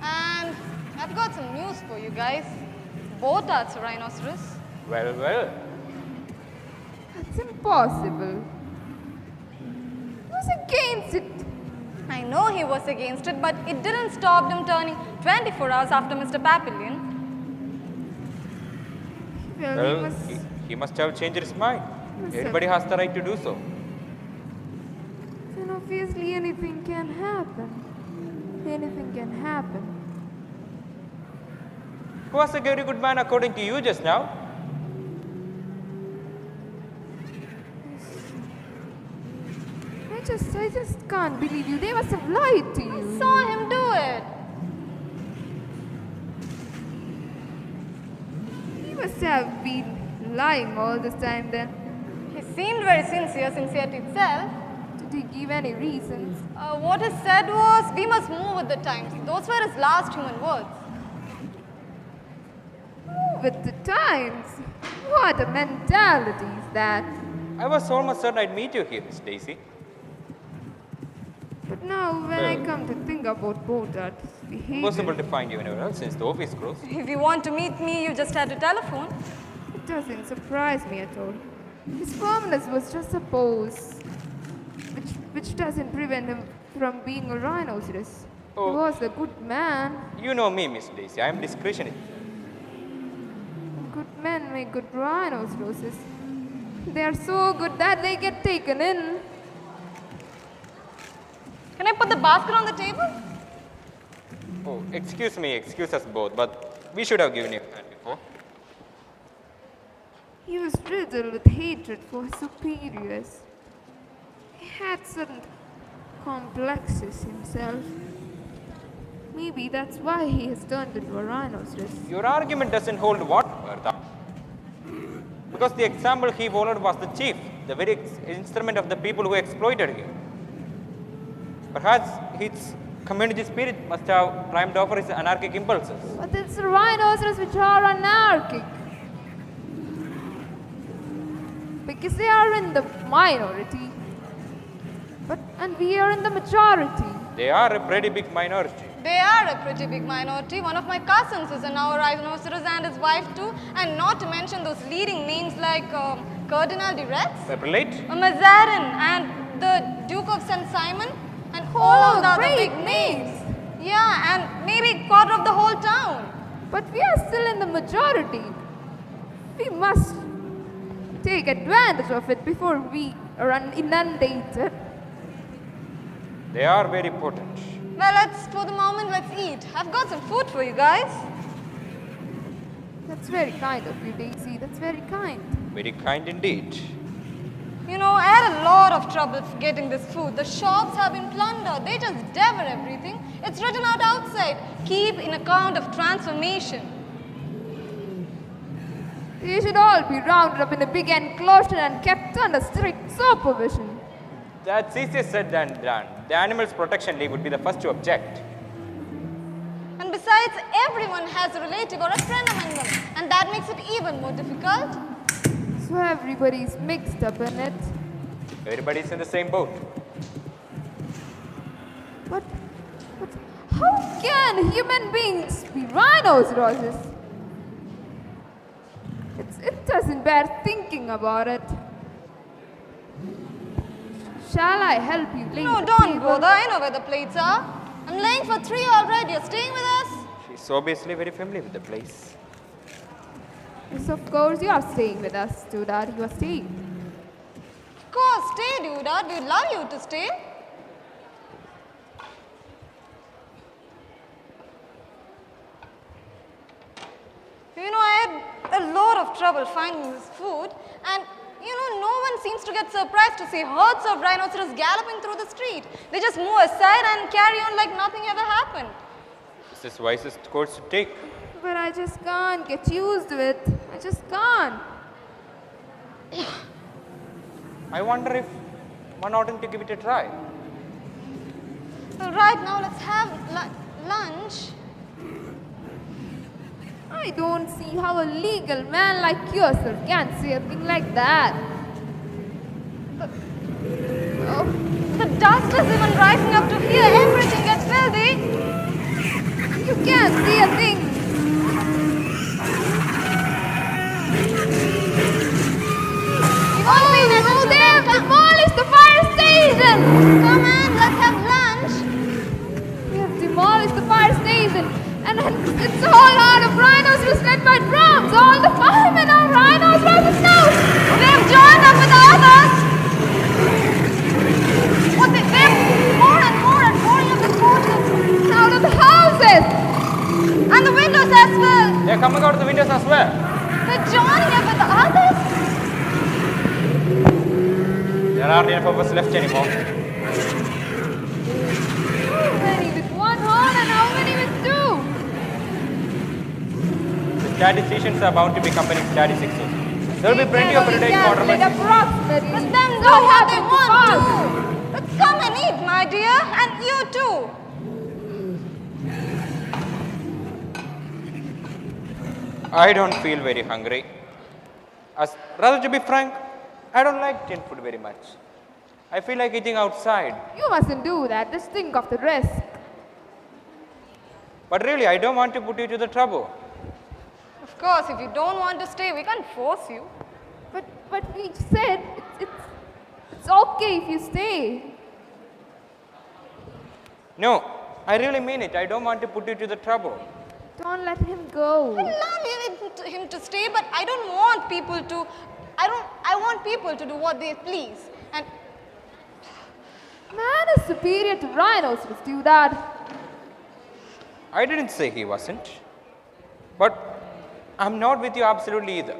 S9: And I've got some news for you guys. Both are rhinoceros.
S7: Well, well.
S2: That's impossible. He was against it.
S9: I know he was against it, but it didn't stop him turning 24 hours after Mr. Papillion.
S2: Well,
S7: Well, he must have changed his mind. Everybody has the right to do so.
S2: then obviously anything can happen. Anything can happen.
S7: He was a very good man according to you just now.
S2: I just can't believe you. They must have lied to you.
S9: I saw him do it.
S2: He must have been lying all this time then.
S9: He seemed very sincere, sincerity itself.
S2: Did he give any reasons?
S9: What he said was, we must move with the times. Those were his last human words.
S2: Move with the times. What a mentality is that?
S7: I was almost certain I'd meet you here, Miss Daisy.
S2: But now, when I come to think about Bertha's behavior,
S7: Impossible to find you anywhere else since the office closed.
S9: If you want to meet me, you just had to telephone.
S2: it doesn't surprise me at all. His firmness was just a pose, which doesn't prevent him from being a rhinoceros.
S7: Oh.
S2: He was a good man.
S7: You know me, Miss Daisy. I am discretionary.
S2: Good men make good rhinoceroses. They are so good that they get taken in.
S9: Can I put the basket on the table?
S7: Oh, excuse me, excuse us both, but we should have given you a hand before.
S2: He was riddled with hatred for his superiors. He had certain complexes himself. Maybe that's why he has turned into a rhinoceros.
S7: Your argument doesn't hold water, Bertha. Because the example he followed was the chief, the very instrument of the people who exploited him. Perhaps his community spirit must have triumphed over his anarchic impulses.
S2: But it's the rhinoceros which are anarchic. Because they are in the minority. And we are in the majority.
S7: They are a pretty big minority.
S9: They are a pretty big minority. One of my cousins is now a rhinoceros and his wife too. And not to mention those leading names like Cardinal de Retz,
S7: Pepperlate?
S9: Mazarin, and the Duke of St. Simon, and all of the other
S2: great
S9: big names. Yeah, and maybe quarter of the whole town.
S2: But we are still in the majority. We must take advantage of it before we are inundated.
S7: They are very potent.
S9: Well, for the moment, let's eat. I've got some food for you guys.
S2: That's very kind of you, Daisy. That's very kind.
S7: Very kind indeed.
S9: You know, I had a lot of trouble getting this food. The shops have been plundered. They just devour everything. It's written out outside. Keep in account of transformation.
S2: They should all be rounded up in a big enclosure and kept under strict supervision.
S7: That's easier said than done. The Animals Protection League would be the first to object.
S9: And besides, everyone has a relative or a friend among them. And that makes it even more difficult.
S2: So everybody's mixed up in it.
S7: Everybody's in the same boat.
S2: But how can human beings be rhinoceroses? It doesn't bear thinking about it. Shall I help you lay
S9: No,
S2: the
S9: don't
S2: table?
S9: bother. I know where the plates are. I'm laying for 3 already. You're staying with us?
S7: She's obviously very familiar with the place.
S2: Yes, of course, you are staying with us, too, Dad. You are staying.
S9: Of course, stay, dude. We'd love you to stay. You know, I had a lot of trouble finding this food, and you know, no one seems to get surprised to see herds of rhinoceros galloping through the street. They just move aside and carry on like nothing ever happened.
S7: This is the wisest course to take.
S2: But I just can't get used to it. I just can't.
S7: I wonder if one oughtn't to give it a try.
S9: Well, right now, let's have lunch.
S2: I don't see how a legal man like yourself can say a thing like that.
S9: The dust is even rising up to here. Everything gets filthy.
S2: You can't see a thing. Oh, they have demolished the fire station!
S9: Come on, let's have lunch.
S2: They have demolished the fire station. And it's all out of rhinoceros led by drums. All the firemen are rhinoceros now.
S9: They've joined up with the others. They're more and pouring up the courtyard.
S2: Out of the houses.
S9: And the windows as well.
S7: They're coming out of the windows as well.
S9: They're joining up with the others.
S7: There aren't enough of us left anymore.
S2: How many with one horn and how many with two?
S7: The statisticians are bound to be accompanying statistics. There will be plenty of rotating controversy.
S2: Approximately.
S9: Let them do what they want to. Let's come and eat, my dear. And you too.
S7: I don't feel very hungry. Rather, to be frank, I don't like tin food very much. I feel like eating outside.
S2: You mustn't do that. Just think of the risk.
S7: But really, I don't want to put you to the trouble.
S9: Of course, if you don't want to stay, we can't force you.
S2: But we said it's okay if you stay.
S7: No, I really mean it. I don't want to put you to the trouble.
S2: Don't let him go.
S9: I love him to stay, but I don't want people to. I want people to do what they please. And
S2: Man is superior to rhinoceros, do that.
S7: I didn't say he wasn't. But I'm not with you absolutely either.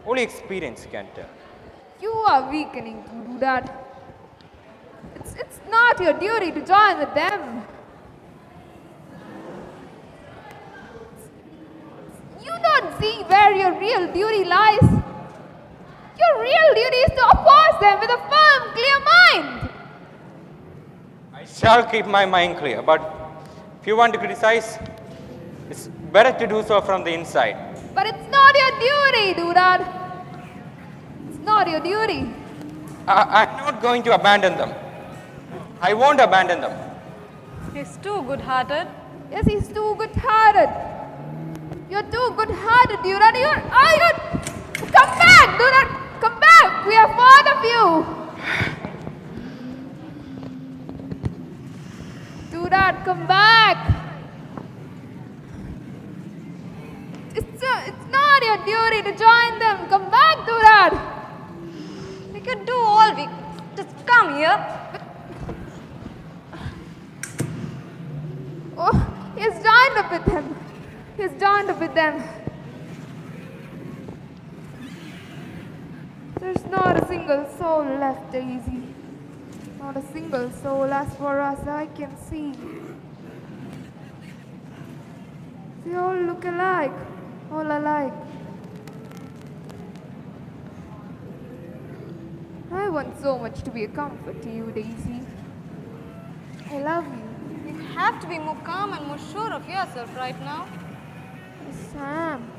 S7: Only experience can tell.
S2: You are weakening to do that. It's not your duty to join with them. You don't see where your real duty lies. Your real duty is to oppose them with a firm, clear mind.
S7: I shall keep my mind clear, but if you want to criticize, it's better to do so from the inside.
S2: But it's not your duty, Dudad. It's not your duty.
S7: I'm not going to abandon them. I won't abandon them.
S9: he's too good-hearted.
S2: Yes, he's too good-hearted. You're too good-hearted, Dudad. Come back, Dudad. Come back. We are fond of you. Dudad, come back. It's not your duty to join them. Come back, Dudad.
S9: We could do all we. Just come here.
S2: Oh, he's joined up with them. He's joined up with them. There's not a single soul left, Daisy. Not a single soul as far as I can see. They all look alike. All alike. I want so much to be a comfort to you, Daisy. I love you.
S9: You have to be more calm and more sure of yourself right now.
S2: Sam.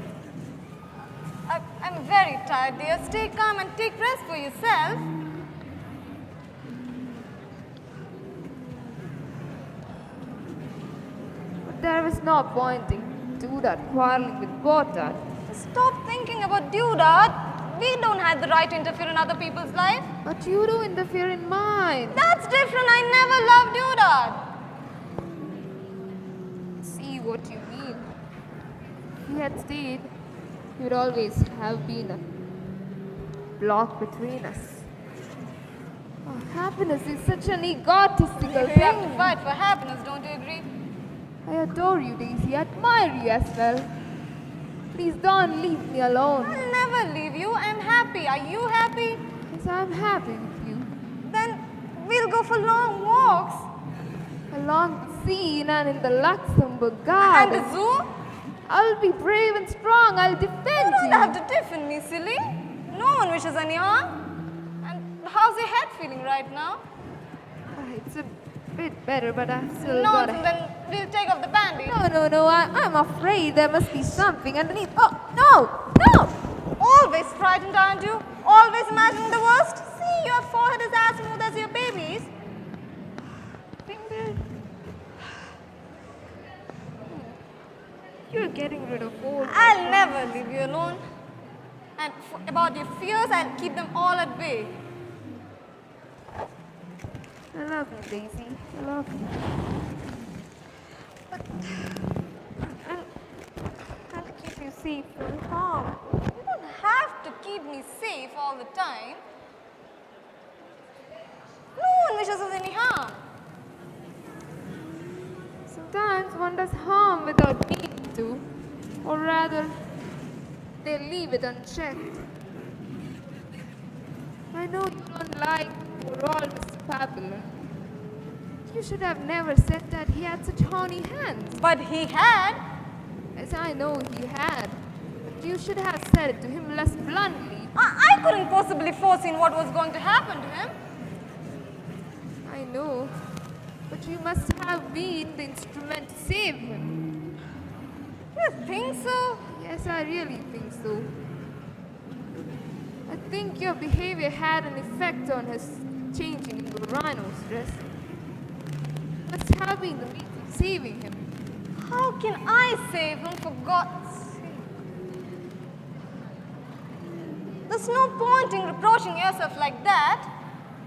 S9: I'm very tired, dear. Stay calm and take rest for yourself.
S2: But there is no point in do that quarreling with Bertha.
S9: Stop thinking about Dudad. We don't have the right to interfere in other people's lives.
S2: But you do interfere in mine.
S9: That's different. I never loved Dudad.
S2: See what you mean. If he had stayed, he would always have been a block between us. Oh, happiness is such an egotistical
S9: You have to
S2: thing.
S9: fight for happiness, don't you agree?
S2: I adore you, Daisy. I admire you as well. Please don't leave me alone.
S9: I'll never leave you. I'm happy. Are you happy?
S2: Yes, I'm happy with you.
S9: Then we'll go for long walks.
S2: Along the sea and in the Luxembourg
S9: And
S2: garden.
S9: the zoo?
S2: I'll be brave and strong. I'll defend
S9: You
S2: you.
S9: don't have to defend me, silly. No one wishes any harm. And how's your head feeling right now?
S2: It's a bit better, but I've still
S9: No,
S2: got a...
S9: then we'll take off the bandage.
S2: No. I'm afraid there must be something underneath. Oh, no!
S9: Always frightened, aren't you? Always imagining the worst? See, your forehead is as smooth as your baby's.
S2: Finger. You're getting rid of all.
S9: I'll never leave you alone. And about your fears, I'll keep them all at bay.
S2: I love you, Daisy. I love you. I'll keep you safe from harm.
S9: You don't have to keep me safe all the time. No one wishes us any harm.
S2: Sometimes one does harm without needing to, or rather, they leave it unchecked. I know you don't like poor old Mr. Papillon. You should have never said that he had such horny hands.
S9: But he had.
S2: Yes, I know he had. But you should have said it to him less bluntly.
S9: I couldn't possibly foresee what was going to happen to him.
S2: I know. But you must have been the instrument to save him.
S9: You think so?
S2: Yes, I really think so. I think your behavior had an effect on his changing into a rhinoceros. Must have been the means of saving him.
S9: How can I save him, for God's sake? There's no point in reproaching yourself like that.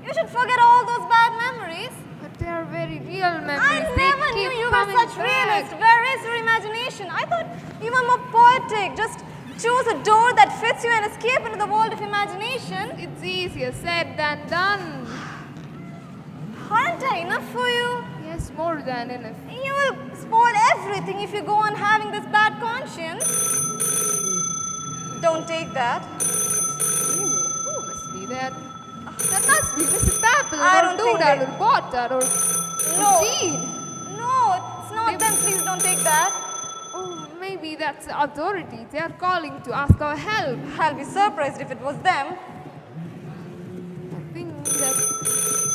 S9: You should forget all those bad memories.
S2: But they are very real memories.
S9: I never knew you were such realist. Where is your imagination? I thought you were more poetic. Just choose a door that fits you and escape into the world of imagination.
S2: It's easier said than done.
S9: Aren't I enough for you?
S2: Yes, more than enough.
S9: You will spoil everything if you go on having this bad conscience. Don't take that.
S2: Who must be that? That must be Mr. Papple
S9: I
S2: or
S9: don't think
S2: Duda
S9: they-
S2: or Bertha or Eugene.
S9: No, it's not them. Please don't take that.
S2: Oh, maybe that's the authorities. They are calling to ask our help.
S9: I'll be surprised if it was them.
S2: I think that...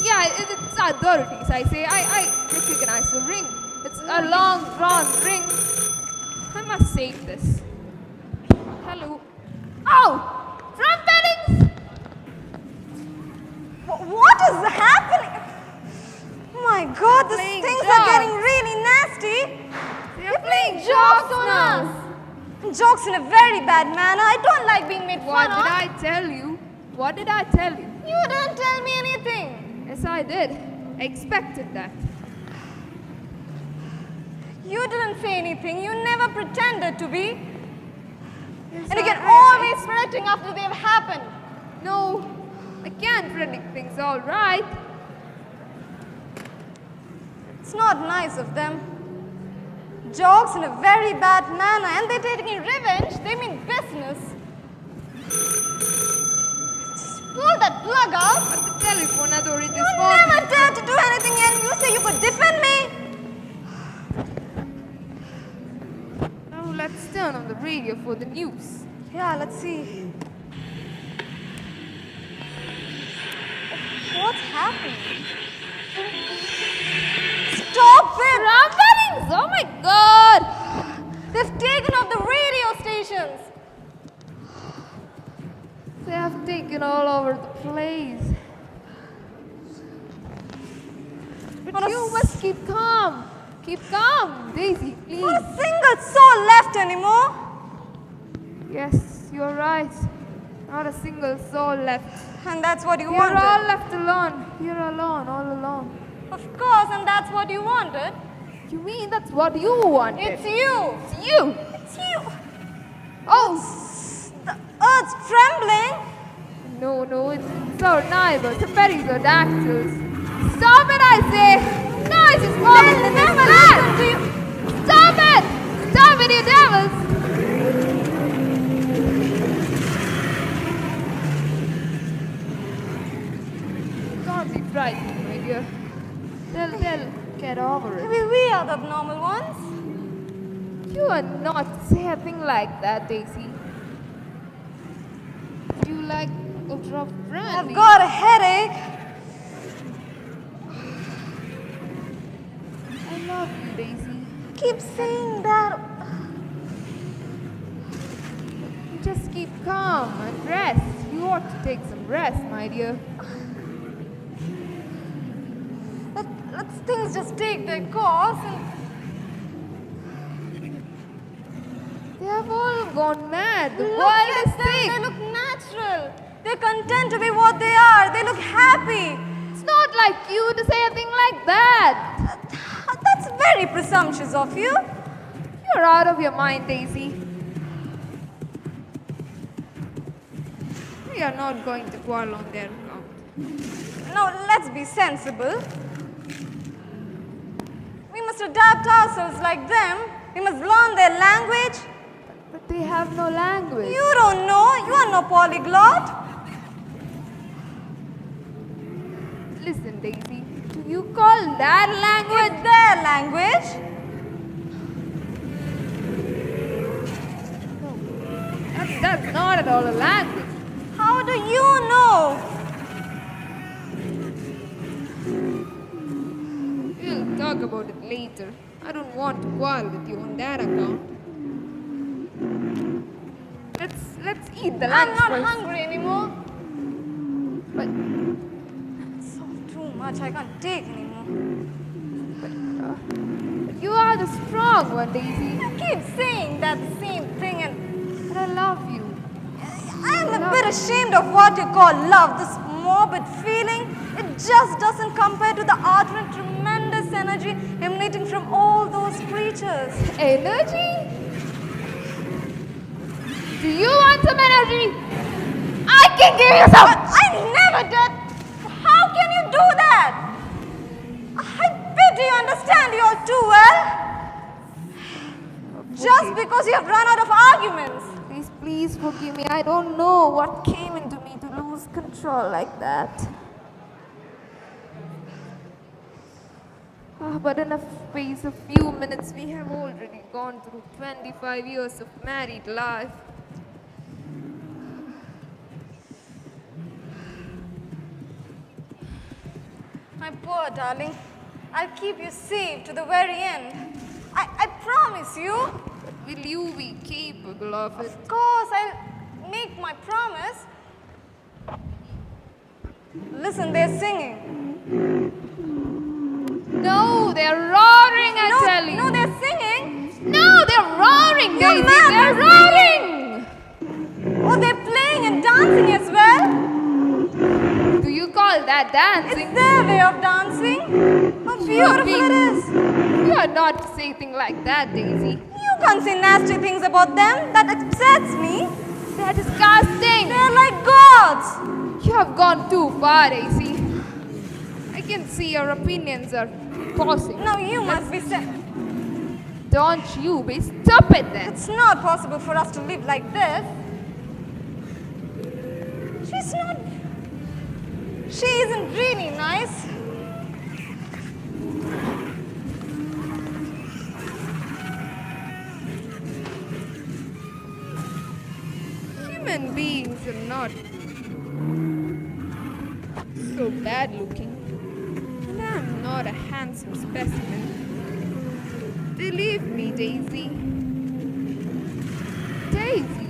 S2: Yeah, it's authorities, I say. I recognize the ring. It's a long, drawn ring. I must save this. Hello. Oh! Trumpetings!
S9: What is happening? My God, these
S2: Playing
S9: things are
S2: jokes.
S9: getting really nasty.
S2: They're
S9: playing jokes on us. Jokes in a very bad manner. I don't like being made
S2: What
S9: fun
S2: did
S9: of.
S2: I tell you? What did I tell you?
S9: You didn't tell me anything.
S2: Yes, I did. I expected that.
S9: You didn't say anything. You never pretended to be.
S2: Yes,
S9: And you get
S2: I-
S9: always predicting after they've happened.
S2: No, I can't predict things all right.
S9: It's not nice of them. Jokes in a very bad manner, and they're taking revenge. They mean business. Just pull that plug out.
S2: But the telephone authorities
S9: You
S2: want
S9: never dared to do anything, and you say you could defend me.
S2: Now let's turn on the radio for the news.
S9: Yeah, let's see. What's happening? Stop it!
S2: Trumpetings! Oh my God!
S9: They've taken off the radio stations.
S2: They have taken all over the place.
S9: On
S2: But
S9: a
S2: you
S9: s-
S2: must keep calm. Keep calm, Daisy, please.
S9: Not a single soul left anymore.
S2: Yes, you're right. Not a single soul left.
S9: And that's what you
S2: You're
S9: wanted.
S2: all left alone. You're alone, all alone.
S9: Of course, and that's what you wanted.
S2: You mean that's what you wanted?
S9: It's you.
S2: It's you.
S9: It's you.
S2: Oh,
S9: The earth's trembling.
S2: no, it's our neighbors, the pterodactyls. Stop it, I say! Noise is moving in this flat!
S9: Listen to you.
S2: Stop it! Stop it, you devils! Don't be frightened, my dear. They'll get over it.
S9: Maybe we are the abnormal ones.
S2: You are not to say a thing like that, Daisy. Do you like a drop of brandy?
S9: I've got a headache.
S2: I love you, Daisy.
S9: Keep saying that.
S2: You just keep calm and rest. You ought to take some rest, my dear.
S9: Let things just take their course. And
S2: They have all gone mad. The
S9: look
S2: world
S9: at
S2: is
S9: them. They
S2: sick.
S9: look natural. They're content to be what they are. They look happy.
S2: It's not like you to say a thing like that.
S9: That's very presumptuous of you.
S2: You're out of your mind, Daisy. We are not going to quarrel on their account.
S9: Now, let's be sensible. We must adapt ourselves like them. We must learn their language.
S2: But they have no language.
S9: You don't know. You are no polyglot.
S2: Listen, Daisy. Do you call that language?
S9: It's their language.
S2: That's not at all a language.
S9: How do you know?
S2: We'll talk about it later. I don't want to quarrel with you on that account. Let's eat the lunch
S9: I'm not
S2: first.
S9: hungry anymore. much. I can't take anymore.
S2: You are the strong one, Daisy.
S9: I keep saying that same thing, and
S2: But I love you.
S9: I'm a bit ashamed of what you call love. This morbid feeling, it just doesn't compare to the ardent and tremendous energy emanating from all those creatures.
S2: Energy? Do you want some energy? I can give you some!
S9: I never did! How can you do that? I pity you understand you all too well. Just because you have run out of arguments.
S2: Please forgive me. I don't know what came into me to lose control like that. But in a space of few minutes, we have already gone through 25 years of married life.
S9: My poor darling, I'll keep you safe to the very end. I promise you.
S2: Will you be capable of it?
S9: Of course, I'll make my promise. Listen, they're singing.
S2: No, they're roaring, I tell you.
S9: No, they're singing.
S2: No, they're roaring,
S9: You're
S2: Daisy.
S9: mad,
S2: They're
S9: they're
S2: roaring.
S9: Oh, they're playing and dancing as well.
S2: Do you call that dancing?
S9: It's their way of dancing. How beautiful it is.
S2: You are not to say things like that, Daisy.
S9: You can't say nasty things about them. That upsets me.
S2: They're disgusting.
S9: They're like gods.
S2: You have gone too far, Daisy. I can see your opinions are pausing.
S9: Now you must be sad.
S2: Don't you be stupid then.
S9: It's not possible for us to live like this. She isn't really nice.
S2: Human beings are not so bad looking. And I'm not a handsome specimen. Believe me, Daisy. Daisy?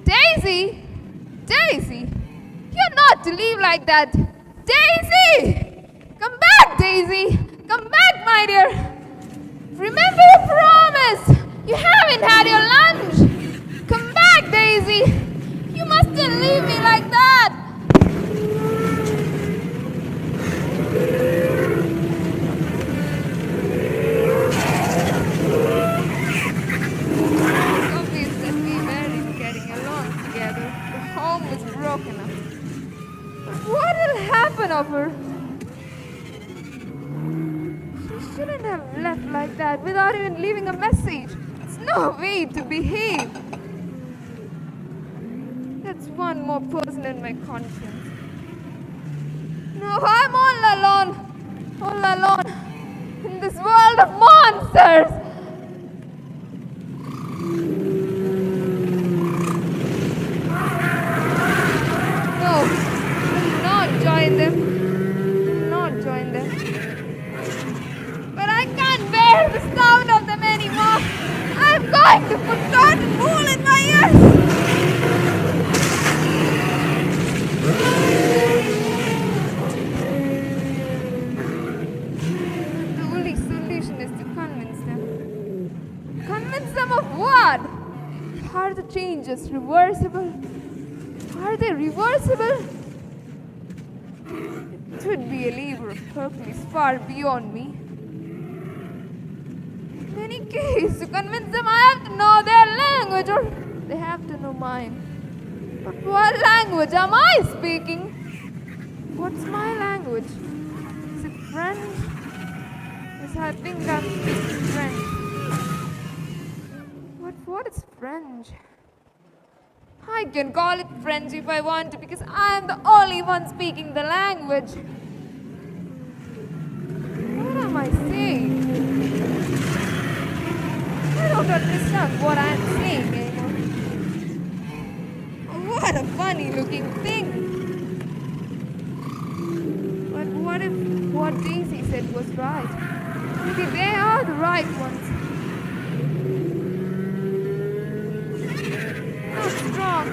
S2: Daisy? Daisy? You're not to leave like that. Daisy! Come back, Daisy! Come back, my dear! Remember the promise! You haven't had your lunch! Come back, Daisy! You mustn't leave me like that! It's obvious that we weren't getting along together. The home was broken up. But what will happen of her? She shouldn't have left like that without even leaving a message. It's no way to behave. That's one more person in my conscience. No, I'm all alone in this world of monsters. No, will not join them. Will not join them. But I can't bear the sound of them anymore. I'm going to put cotton wool in my ears. The only solution is to convince them. Convince them of what? Are the changes reversible? Are they reversible? It would be a labor of Hercules far beyond me. In any case, to convince them, I have to know their language, or they have to know mine. But what language am I speaking? What's my language? Is it French? Yes, I think I'm speaking French. But what is French? I can call it French if I want to, because I am the only one speaking the language. What am I saying? I don't understand what I am saying anymore. What a funny looking thing. But what if what Daisy said was right? Maybe they are the right ones. Not strong.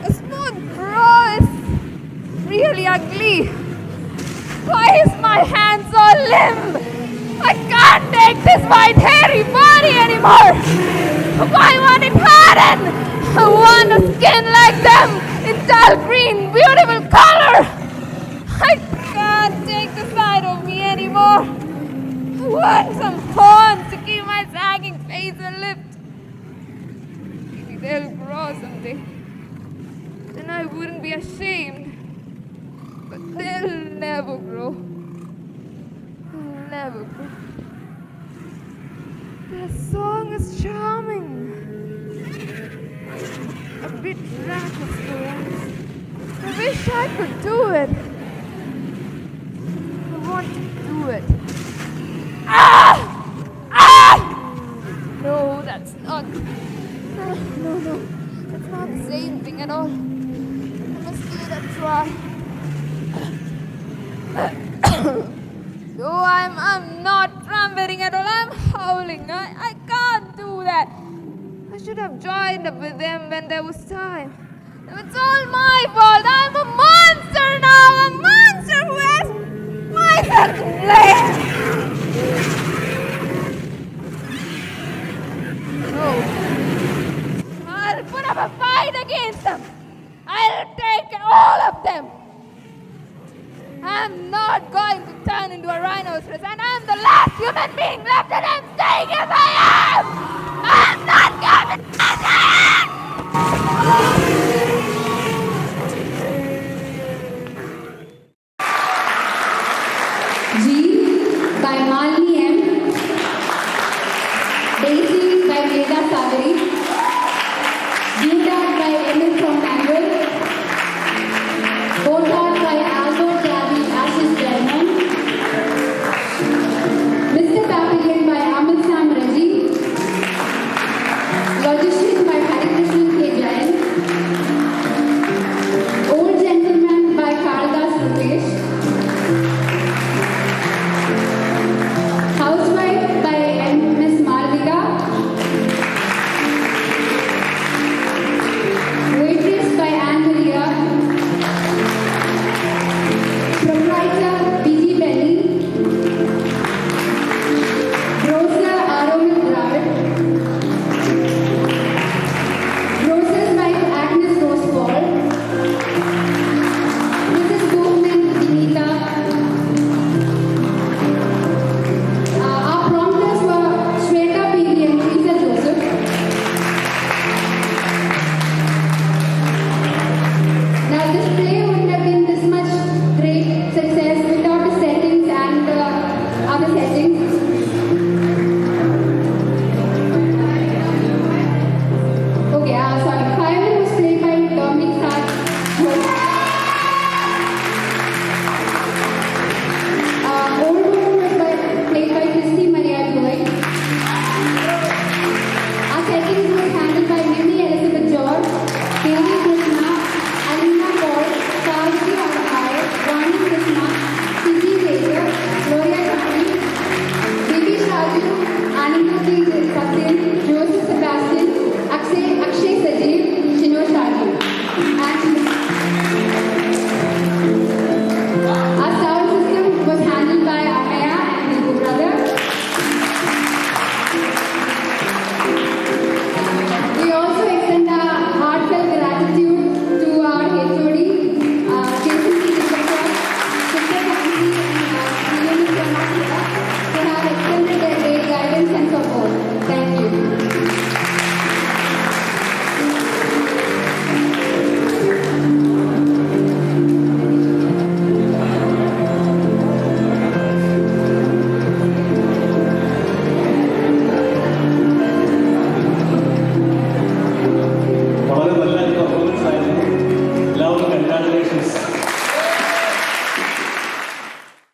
S2: A smooth prose. ugly? Why is my hand so limp? I can't take this white hairy body anymore. Why won't it harden? I want a skin like them in dull green, beautiful color. I can't take the sight of me anymore. I want some horns to keep my sagging face and lips. Maybe they'll grow someday. Then I wouldn't be ashamed. But they'll never grow. They'll never grow. Their song is charming. A bit reckless perhaps. I wish I could do it. I want to do it. Ah! Ah! No, that's not. No. That's not the same thing at all. I must give it a try. No, I'm not trumpeting at all. I'm howling. I can't do that. I should have joined up with them when there was time. It's all my fault. I'm a monster now. A monster who has myself to blame. No. I'll put up a fight against them. I'll take all of them. I'm not going to turn into a rhinoceros, and I'm the last human being left, and I'm staying as I am! I'm not coming as I am!